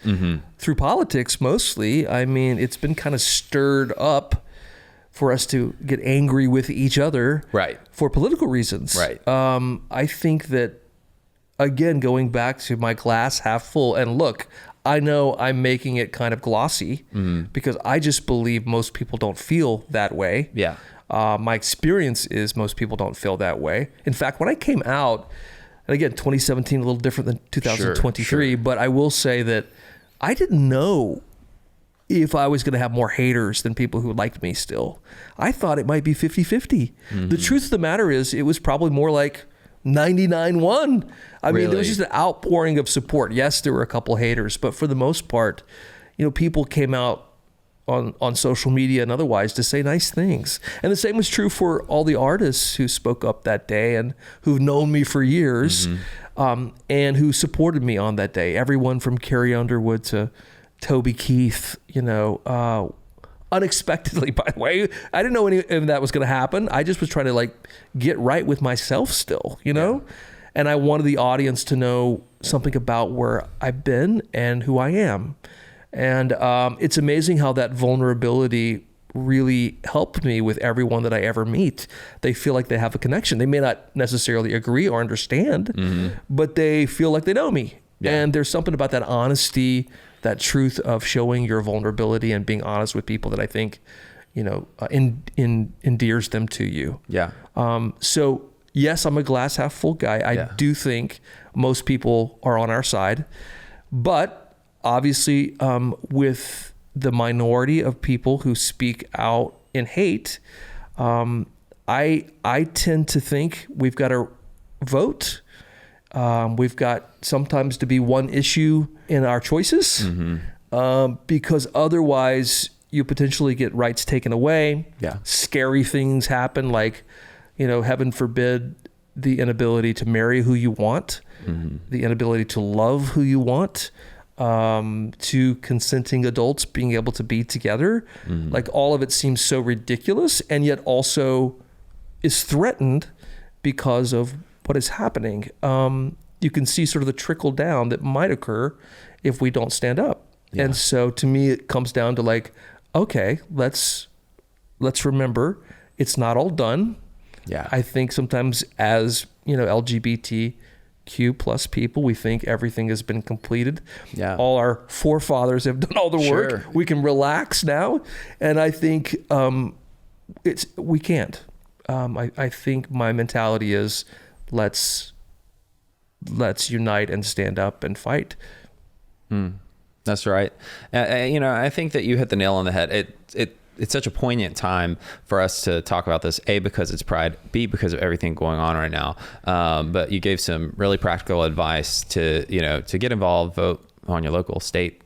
through politics mostly. I mean, it's been kind of stirred up for us to get angry with each other for political reasons. Right. I think that, again, going back to my glass half full, and look, I know I'm making it kind of glossy because I just believe most people don't feel that way. Yeah. My experience is most people don't feel that way. In fact, when I came out, and again, 2017, a little different than 2023, but I will say that I didn't know if I was going to have more haters than people who liked me still. I thought it might be 50-50. The truth of the matter is it was probably more like 99-1. I mean, there was just an outpouring of support. Yes, there were a couple haters, but for the most part, people came out on social media and otherwise to say nice things. And the same was true for all the artists who spoke up that day and who've known me for years and who supported me on that day. Everyone from Carrie Underwood to Toby Keith, unexpectedly, by the way. I didn't know any of that was going to happen. I just was trying to get right with myself still, And I wanted the audience to know something about where I've been and who I am. And it's amazing how that vulnerability really helped me with everyone that I ever meet. They feel like they have a connection. They may not necessarily agree or understand, but they feel like they know me. Yeah. And there's something about that honesty, that truth of showing your vulnerability and being honest with people that I think, endears them to you. Yeah. So yes, I'm a glass half full guy. I do think most people are on our side, but obviously, with the minority of people who speak out in hate, I tend to think we've got to vote. We've got sometimes to be one issue in our choices, because otherwise you potentially get rights taken away. Yeah. Scary things happen, like, heaven forbid, the inability to marry who you want, the inability to love who you want, to consenting adults being able to be together. Like, all of it seems so ridiculous, and yet also is threatened because of what is happening. You can see sort of the trickle down that might occur if we don't stand up. Yeah. And so to me, it comes down to like, okay, let's remember it's not all done. Yeah. I think sometimes as, LGBTQ plus people, we think everything has been completed. Yeah. All our forefathers have done all the work. We can relax now. And I think we can't. I think my mentality is let's unite and stand up and fight. That's right. I think that you hit the nail on the head. It's such a poignant time for us to talk about this, A, because it's Pride, B, because of everything going on right now. But you gave some really practical advice to get involved, vote on your local, state,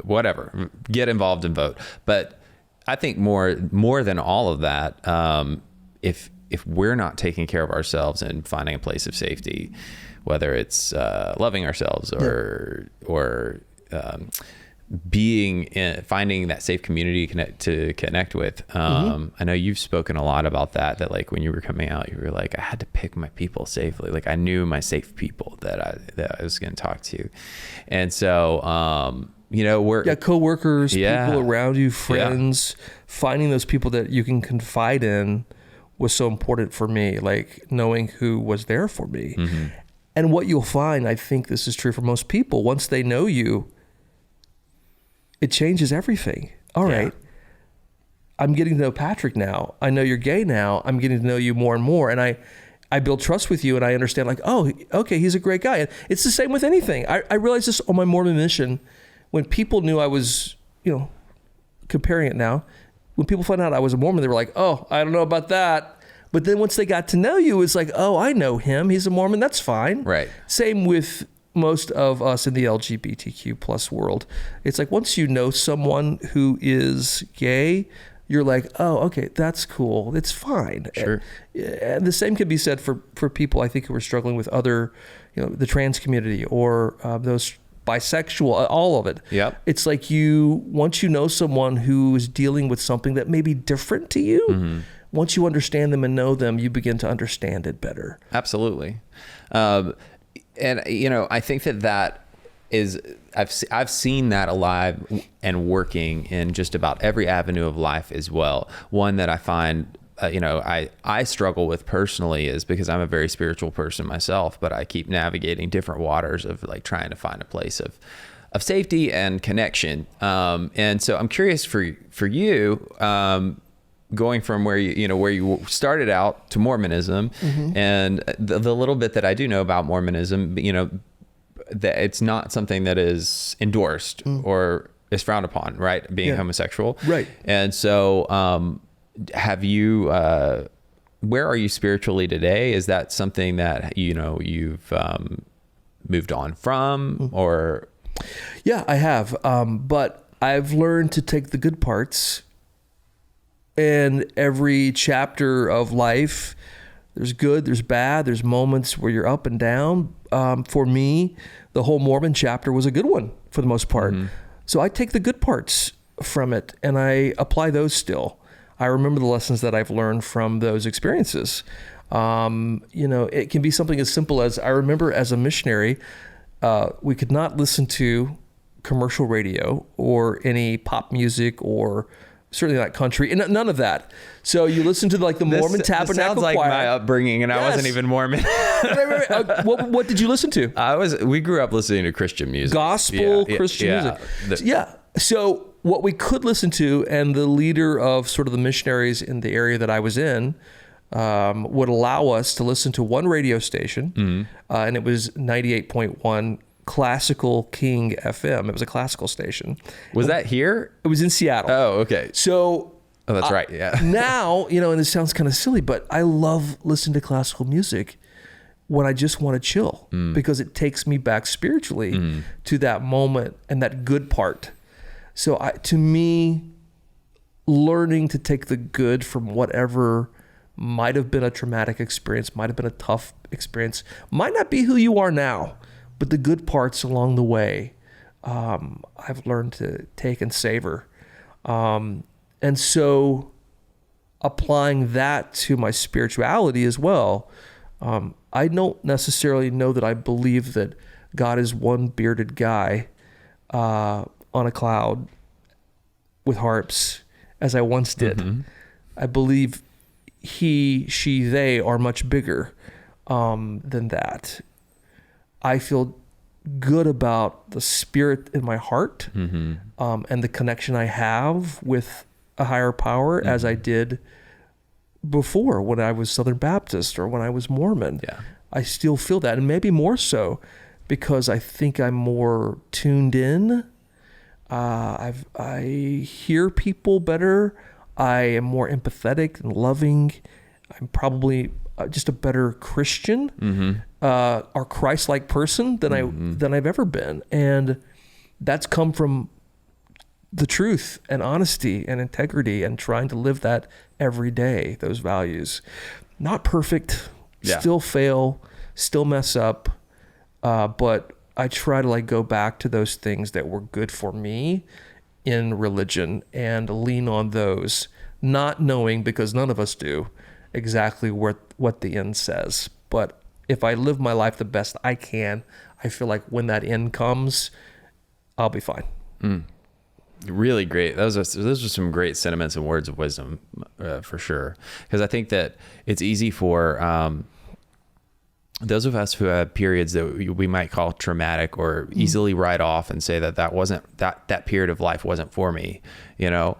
whatever, get involved and vote. But I think more than all of that, if we're not taking care of ourselves and finding a place of safety, whether it's loving ourselves or finding that safe community to connect with. I know you've spoken a lot about that like when you were coming out, you were like, I had to pick my people safely. Like, I knew my safe people that I was going to talk to. And so, coworkers, people around you, friends, finding those people that you can confide in was so important for me, like knowing who was there for me. And what you'll find, I think this is true for most people, once they know you, it changes everything. All right. I'm getting to know Patrick now. I know you're gay now. I'm getting to know you more and more. And I build trust with you, and I understand, like, oh, okay, he's a great guy. And it's the same with anything. I realized this on my Mormon mission. When people knew I was, comparing it now, when people found out I was a Mormon, they were like, oh, I don't know about that. But then once they got to know you, it's like, oh, I know him. He's a Mormon. That's fine. Right. Same with most of us in the LGBTQ plus world. It's like, once you know someone who is gay, you're like, oh, okay, that's cool. It's fine. Sure. And the same could be said for people, I think, who are struggling with other, the trans community or those bisexual, all of it. Yep. It's like once you know someone who is dealing with something that may be different to you, once you understand them and know them, you begin to understand it better. Absolutely. And, I think that is, I've seen that alive and working in just about every avenue of life as well. One that I find, I struggle with personally is because I'm a very spiritual person myself, but I keep navigating different waters of like trying to find a place of safety and connection. And so I'm curious for you, going from where you started out to Mormonism, and the little bit that I do know about Mormonism, that it's not something that is endorsed or is frowned upon, right? Being homosexual. Right. And so, have you, where are you spiritually today? Is that something that, you've, moved on from, or? Yeah, I have. But I've learned to take the good parts. And every chapter of life, there's good, there's bad, there's moments where you're up and down. For me, the whole Mormon chapter was a good one for the most part. So I take the good parts from it and I apply those still. I remember the lessons that I've learned from those experiences. It can be something as simple as, I remember as a missionary, we could not listen to commercial radio or any pop music or certainly not country, and none of that. So you listen to like the Mormon Tabernacle This sounds like Choir. my upbringing, and I wasn't even Mormon. Right. What did you listen to? We grew up listening to Christian music. Gospel Christian music. So what we could listen to, and the leader of sort of the missionaries in the area that I was in would allow us to listen to one radio station, and it was 98.1 Classical King FM. It was a classical station. Was that here? It was in Seattle. Oh, okay. So... Oh, that's right. Yeah. Now, and this sounds kind of silly, but I love listening to classical music when I just want to chill because it takes me back spiritually to that moment and that good part. So to me, learning to take the good from whatever might have been a traumatic experience, might have been a tough experience, might not be who you are now, but the good parts along the way, I've learned to take and savor. And so applying that to my spirituality as well, I don't necessarily know that I believe that God is one bearded guy on a cloud with harps as I once did. I believe he, she, they are much bigger than that. I feel good about the spirit in my heart and the connection I have with a higher power as I did before when I was Southern Baptist or when I was Mormon. Yeah. I still feel that, and maybe more so because I think I'm more tuned in. I hear people better. I am more empathetic and loving. I'm probably just a better Christian, or Christ-like person than I've ever been, and that's come from the truth and honesty and integrity and trying to live that every day, those values. Not perfect, still fail, still mess up, but I try to go back to those things that were good for me in religion and lean on those, not knowing, because none of us do, exactly what the end says. But if I live my life the best I can, I feel like when that end comes, I'll be fine. Really great. Those are some great sentiments and words of wisdom, for sure. Because I think that it's easy for those of us who have periods that we might call traumatic or easily write off and say that wasn't that period of life wasn't for me. Write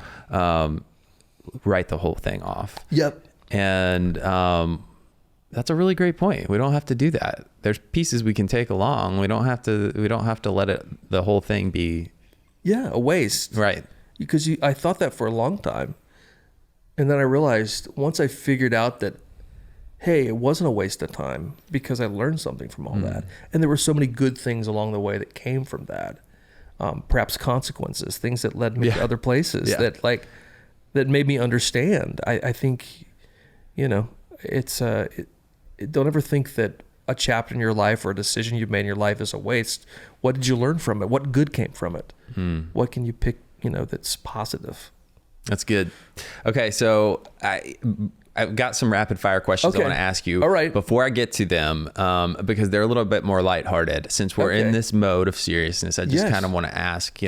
the whole thing off. Yep. And that's a really great point. We don't have to do that. There's pieces we can take along. We don't have to let the whole thing be a waste. Right. Because I thought that for a long time. And then I realized once I figured out that, hey, it wasn't a waste of time because I learned something from all that. And there were so many good things along the way that came from that. Perhaps consequences, things that led me to other places that made me understand. I think, it's don't ever think that a chapter in your life or a decision you've made in your life is a waste. What did you learn from it? What good came from it? What can you pick, that's positive? That's good. Okay. So I've got some rapid fire questions I want to ask you. All right. Before I get to them, because they're a little bit more lighthearted. Since we're in this mode of seriousness, I just kind of want to ask,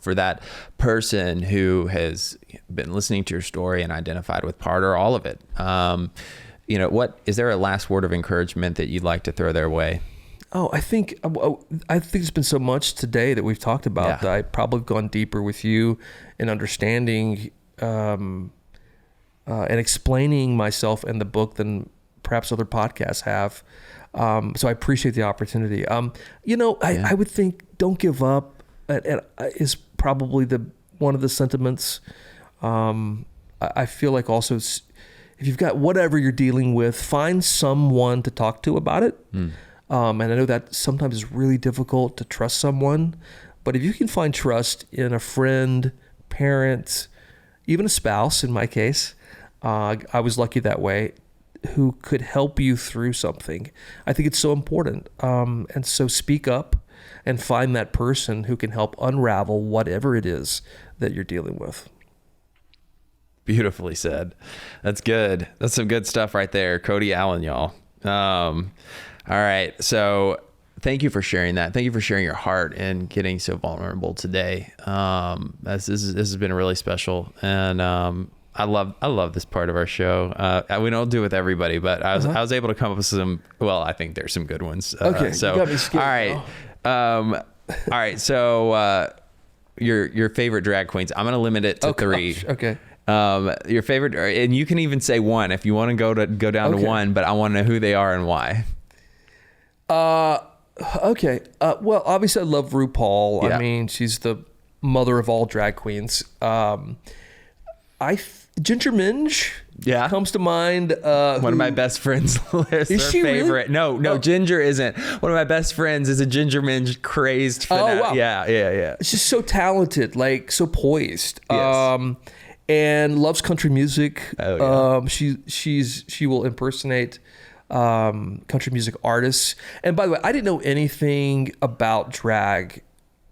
for that person who has been listening to your story and identified with part or all of it, what is there a last word of encouragement that you'd like to throw their way? Oh, I think there's been so much today that we've talked about that I probably have gone deeper with you in understanding and explaining myself in the book than perhaps other podcasts have. So I appreciate the opportunity. I would think don't give up is probably one of the sentiments. I feel like also if you've got whatever you're dealing with, find someone to talk to about it. And I know that sometimes it's really difficult to trust someone, but if you can find trust in a friend, parent, even a spouse, in my case, I was lucky that way, who could help you through something. I think it's so important. And so speak up and find that person who can help unravel whatever it is that you're dealing with. Beautifully said. That's good. That's some good stuff right there. Cody Allen, y'all. All right. So thank you for sharing that. Thank you for sharing your heart and getting so vulnerable today. This has been really special. And I love this part of our show. We don't do it with everybody, but I was able to come up with some, well, I think there's some good ones. Okay. So, you got me scared, all right. So, your favorite drag queens. I'm going to limit it to 3. Gosh. Okay. Your favorite, and you can even say 1 if you want to go down to 1, but I want to know who they are and why. Okay. Well, obviously I love RuPaul. Yeah. I mean, she's the mother of all drag queens. Ginger Minge comes to mind. One of my best friends lists her favorite. Really? No, Ginger isn't. One of my best friends is a Ginger Minge crazed fanatic. Oh, wow. Yeah. She's so talented, like so poised. Yes. And loves country music. Oh, yeah. She will impersonate country music artists. And by the way, I didn't know anything about drag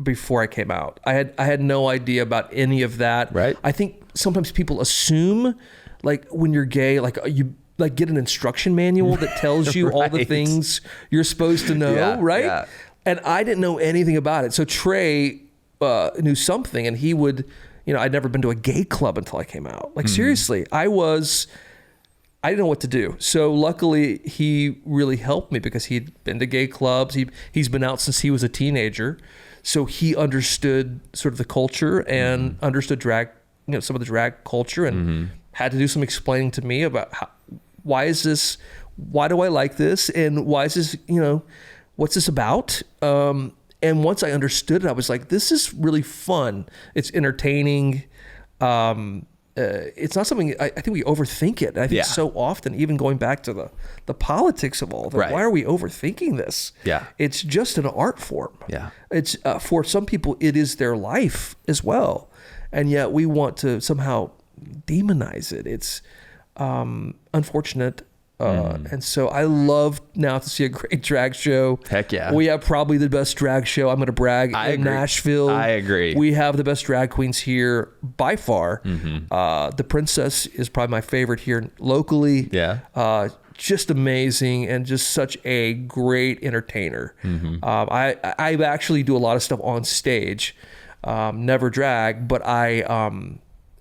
before I came out. I had no idea about any of that. Right. I think sometimes people assume, like when you're gay, like you like get an instruction manual that tells you all the things you're supposed to know, right? Yeah. And I didn't know anything about it. So Trey knew something, and he would, I'd never been to a gay club until I came out. Like seriously, I didn't know what to do. So luckily he really helped me because he'd been to gay clubs. He's been out since he was a teenager. So he understood sort of the culture and understood drag, some of the drag culture, and had to do some explaining to me about why do I like this? And why is this, what's this about? And once I understood it, I was like, this is really fun. It's entertaining. It's not something, I think we overthink it. I think so often, even going back to the politics of all of it, why are we overthinking this? Yeah. It's just an art form. Yeah. It's for some people, it is their life as well. And yet we want to somehow demonize it. It's unfortunate. And so I love now to see a great drag show. Heck yeah. We have probably the best drag show. I'm going to brag I in agree. Nashville. I agree. We have the best drag queens here by far. The Princess is probably my favorite here locally. Yeah. Just amazing and just such a great entertainer. I actually do a lot of stuff on stage, never drag, but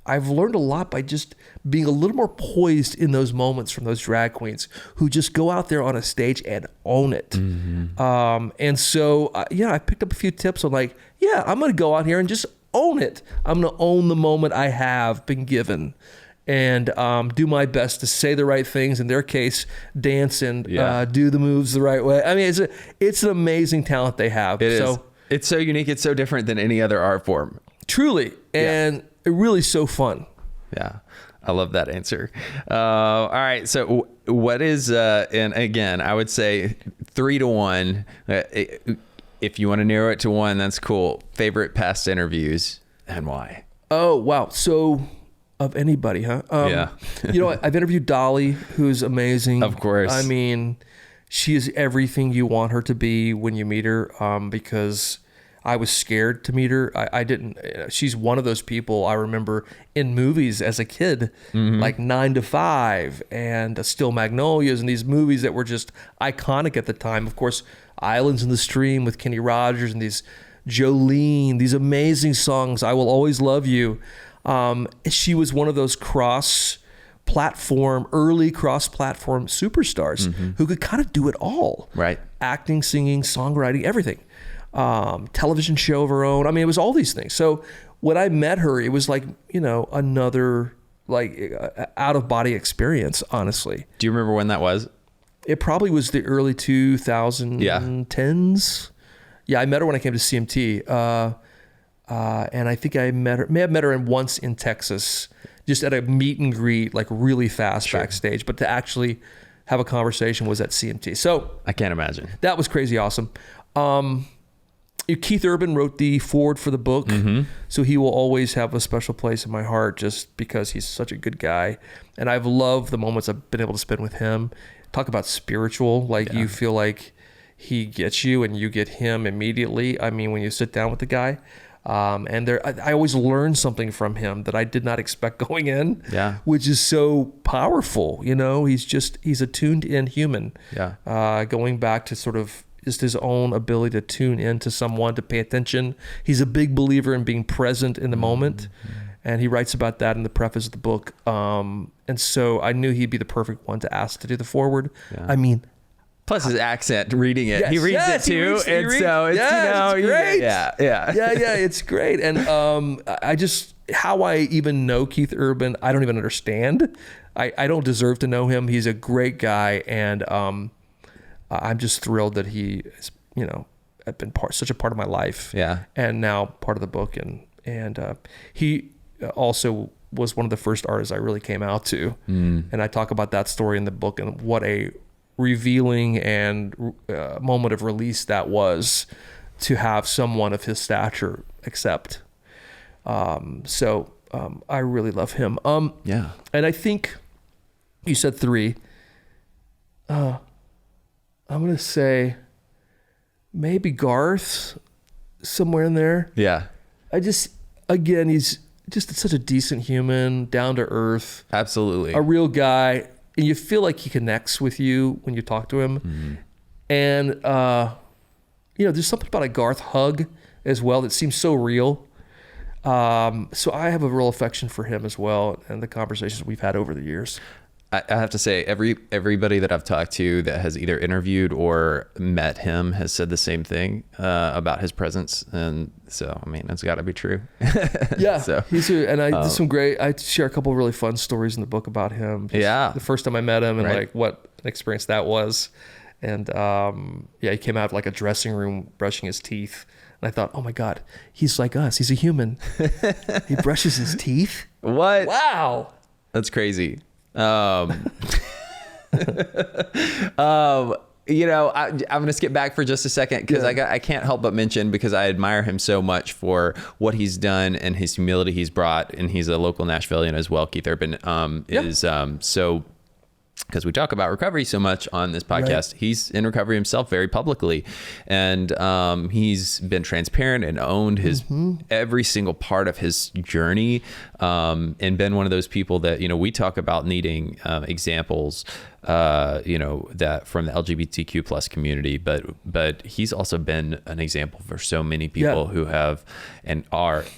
I've learned a lot by just being a little more poised in those moments from those drag queens who just go out there on a stage and own it. And so, I picked up a few tips on like, I'm going to go out here and just own it. I'm going to own the moment I have been given and do my best to say the right things. In their case, dance and do the moves the right way. I mean, it's an amazing talent they have. It is. It's so unique. It's so different than any other art form. Truly. And really so fun. Yeah. I love that answer. All right. So what is, and again, I would say 3 to 1. If you want to narrow it to 1, that's cool. Favorite past interviews and why? Oh, wow. So of anybody, huh? I've interviewed Dolly, who's amazing. Of course. I mean, she is everything you want her to be when you meet her, because I was scared to meet her. I didn't. She's one of those people I remember in movies as a kid, like 9 to 5 and Still Magnolias, and these movies that were just iconic at the time. Of course, Islands in the Stream with Kenny Rogers and these Jolene, these amazing songs. I Will Always Love You. She was one of those early cross-platform superstars who could kind of do it all. Right. Acting, singing, songwriting, everything. Television show of her own. I mean, it was all these things. So when I met her, it was like, another like out of body experience, honestly. Do you remember when that was? It probably was the early 2010s. Yeah, I met her when I came to CMT. And I think I may have met her once in Texas, just at a meet and greet, like really fast backstage. But to actually have a conversation was at CMT. So I can't imagine. That was crazy awesome. Keith Urban wrote the foreword for the book, so he will always have a special place in my heart just because he's such a good guy. And I've loved the moments I've been able to spend with him. Talk about spiritual, like you feel like he gets you and you get him immediately. I mean, when you sit down with the guy. And I always learn something from him that I did not expect going in, which is so powerful. You know, he's a tuned in human. Going back to sort of just his own ability to tune into someone, to pay attention. He's a big believer in being present in the moment. And he writes about that in the preface of the book. And so I knew he'd be the perfect one to ask to do the foreword. I mean, plus his accent reading it. He reads it too. So it's, you know, it's great. Yeah, it's great. And I just, how I even know Keith Urban, I don't even understand. I don't deserve to know him. He's a great guy. And I'm just thrilled that he has, you know, been such a part of my life. And now part of the book. And he also was one of the first artists I really came out to. And I talk about that story in the book and what a revealing and moment of release that was to have someone of his stature accept. So I really love him. And I think you said 3. I'm going to say maybe Garth, somewhere in there. Again, he's just such a decent human, down to earth. Absolutely. A real guy. And you feel like he connects with you when you talk to him. And, you know, there's something about a Garth hug as well that seems so real. So I have a real affection for him as well, and the conversations we've had over the years. I have to say, everybody that I've talked to that has either interviewed or met him has said the same thing about his presence, and so I mean, it's got to be true. So there's some great. I share a couple of really fun stories in the book about him. The first time I met him and like what an experience that was, and he came out of like a dressing room brushing his teeth, and I thought, oh my God, he's like us. He's a human. He brushes his teeth. What? Wow, that's crazy. You know, I'm going to skip back for just a second because I can't help but mention, because I admire him so much for what he's done and his humility he's brought. And he's a local Nashvilleian as well. Keith Urban is so, because we talk about recovery so much on this podcast, he's in recovery himself very publicly. And he's been transparent and owned his every single part of his journey, and been one of those people that, you know, we talk about needing examples, you know, that from the LGBTQ plus community, but he's also been an example for so many people who have and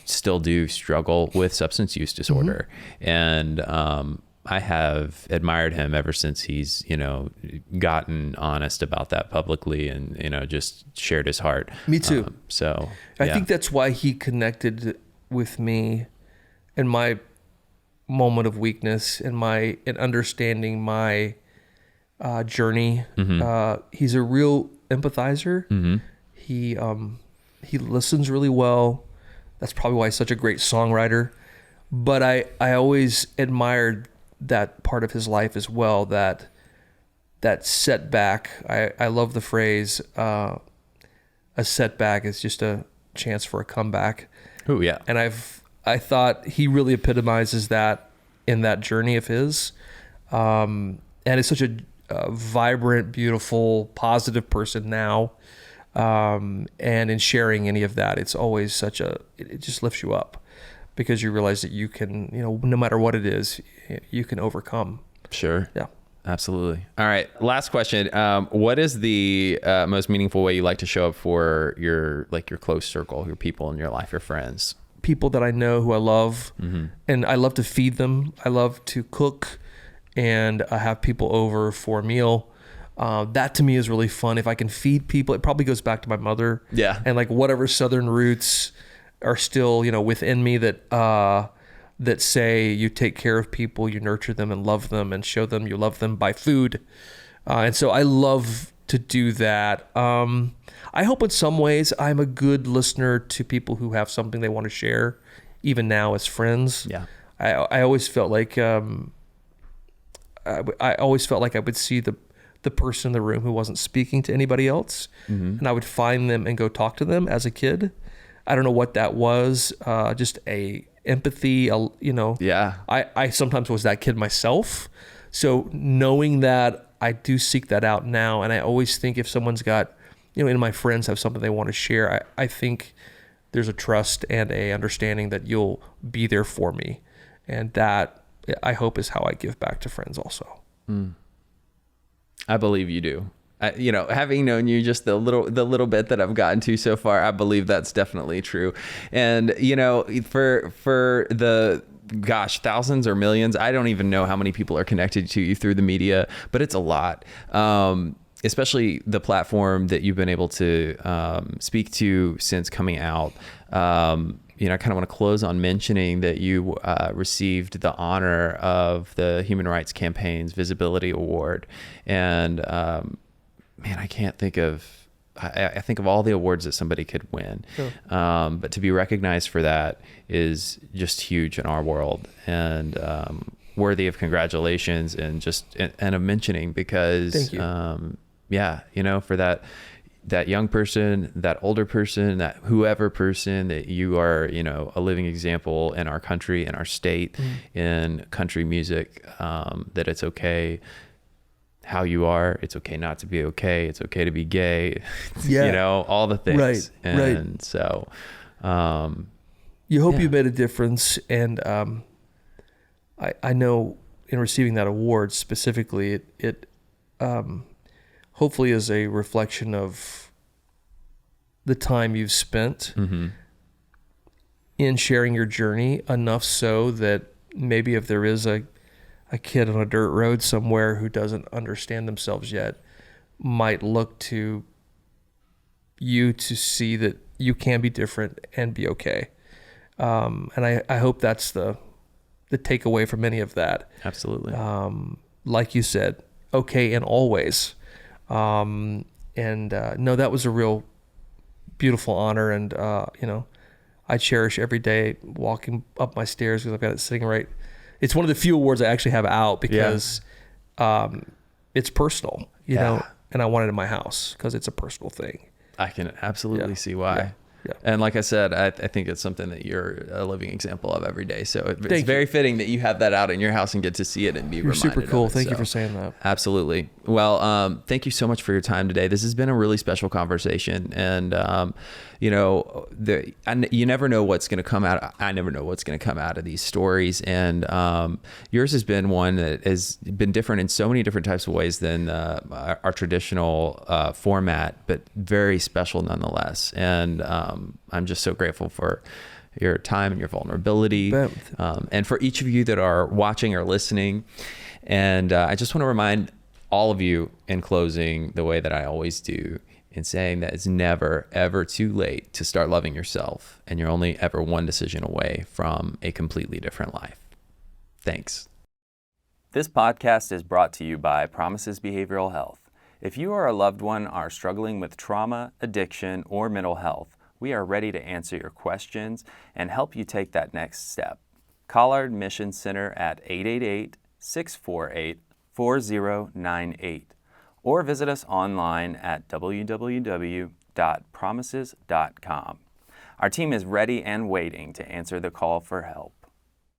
still do struggle with substance use disorder. And I have admired him ever since he's, you know, gotten honest about that publicly and, you know, just shared his heart. Me too. I think that's why he connected with me in my moment of weakness and in understanding my journey. He's a real empathizer. He listens really well. That's probably why he's such a great songwriter. But I always admired that part of his life as well, that setback. I love the phrase, a setback is just a chance for a comeback. Oh yeah. And I thought he really epitomizes that in that journey of his. And is such a vibrant, beautiful, positive person now. And in sharing any of that, it's always it just lifts you up, because you realize that you can, you know, no matter what it is, you can overcome. Sure. Yeah. Absolutely. All right. Last question. What is the most meaningful way you like to show up for your close circle, your people in your life, your friends? People that I know, who I love, and I love to feed them. I love to cook and have people over for a meal. That to me is really fun. If I can feed people, it probably goes back to my mother. Yeah. And like whatever Southern roots are still, you know, within me that say you take care of people, you nurture them and love them and show them you love them by food. And so I love to do that. I hope in some ways I'm a good listener to people who have something they want to share, even now as friends. Yeah. I always felt like I would see the person in the room who wasn't speaking to anybody else, and I would find them and go talk to them as a kid. I don't know what that was, just a empathy, you know. Yeah. I sometimes was that kid myself. So knowing that, I do seek that out now. And I always think if someone's got, you know, and my friends have something they want to share, I think there's a trust and a understanding that you'll be there for me. And that, I hope, is how I give back to friends also. I believe you do. Having known you just the little bit that I've gotten to so far, I believe that's definitely true. And, for the, thousands or millions, I don't even know how many people are connected to you through the media, but it's a lot. Especially the platform that you've been able to speak to since coming out. I kind of want to close on mentioning that you received the honor of the Human Rights Campaign's Visibility Award. And I can't think of, I think of all the awards that somebody could win. Sure. But to be recognized for that is just huge in our world, and worthy of congratulations and of mentioning, because thank you. For that young person, that older person, that whoever person, that you are, a living example in our country, in our state, in country music, that it's okay how you are. It's okay not to be okay. It's okay to be gay. All the things. Right. And so, you hope you made a difference. And I know in receiving that award specifically, it hopefully is a reflection of the time you've spent in sharing your journey, enough so that maybe if there is a kid on a dirt road somewhere who doesn't understand themselves yet, might look to you to see that you can be different and be okay. And I hope that's the takeaway from any of that. Absolutely. Like you said, okay and always. No, that was a real beautiful honor, and I cherish every day walking up my stairs, because I've got it sitting right. It's one of the few awards I actually have out, because it's personal, know, and I want it in my house because it's a personal thing. I can absolutely see why. Yeah. And like I said, I think it's something that you're a living example of every day. So it's very fitting that you have that out in your house and get to see it and be reminded. You're super cool. Of it. Thank you for saying that. Absolutely. Well, thank you so much for your time today. This has been a really special conversation, and you never know what's going to come out. I never know what's going to come out of these stories, and yours has been one that has been different in so many different types of ways than our traditional format, but very special nonetheless. And I'm just so grateful for your time and your vulnerability, and for each of you that are watching or listening. And I just want to remind all of you in closing, the way that I always do, in saying that it's never, ever too late to start loving yourself, and you're only ever one decision away from a completely different life. Thanks. This podcast is brought to you by Promises Behavioral Health. If you or a loved one are struggling with trauma, addiction, or mental health, we are ready to answer your questions and help you take that next step. Call our admissions center at 888-648-4098 or visit us online at www.promises.com. Our team is ready and waiting to answer the call for help.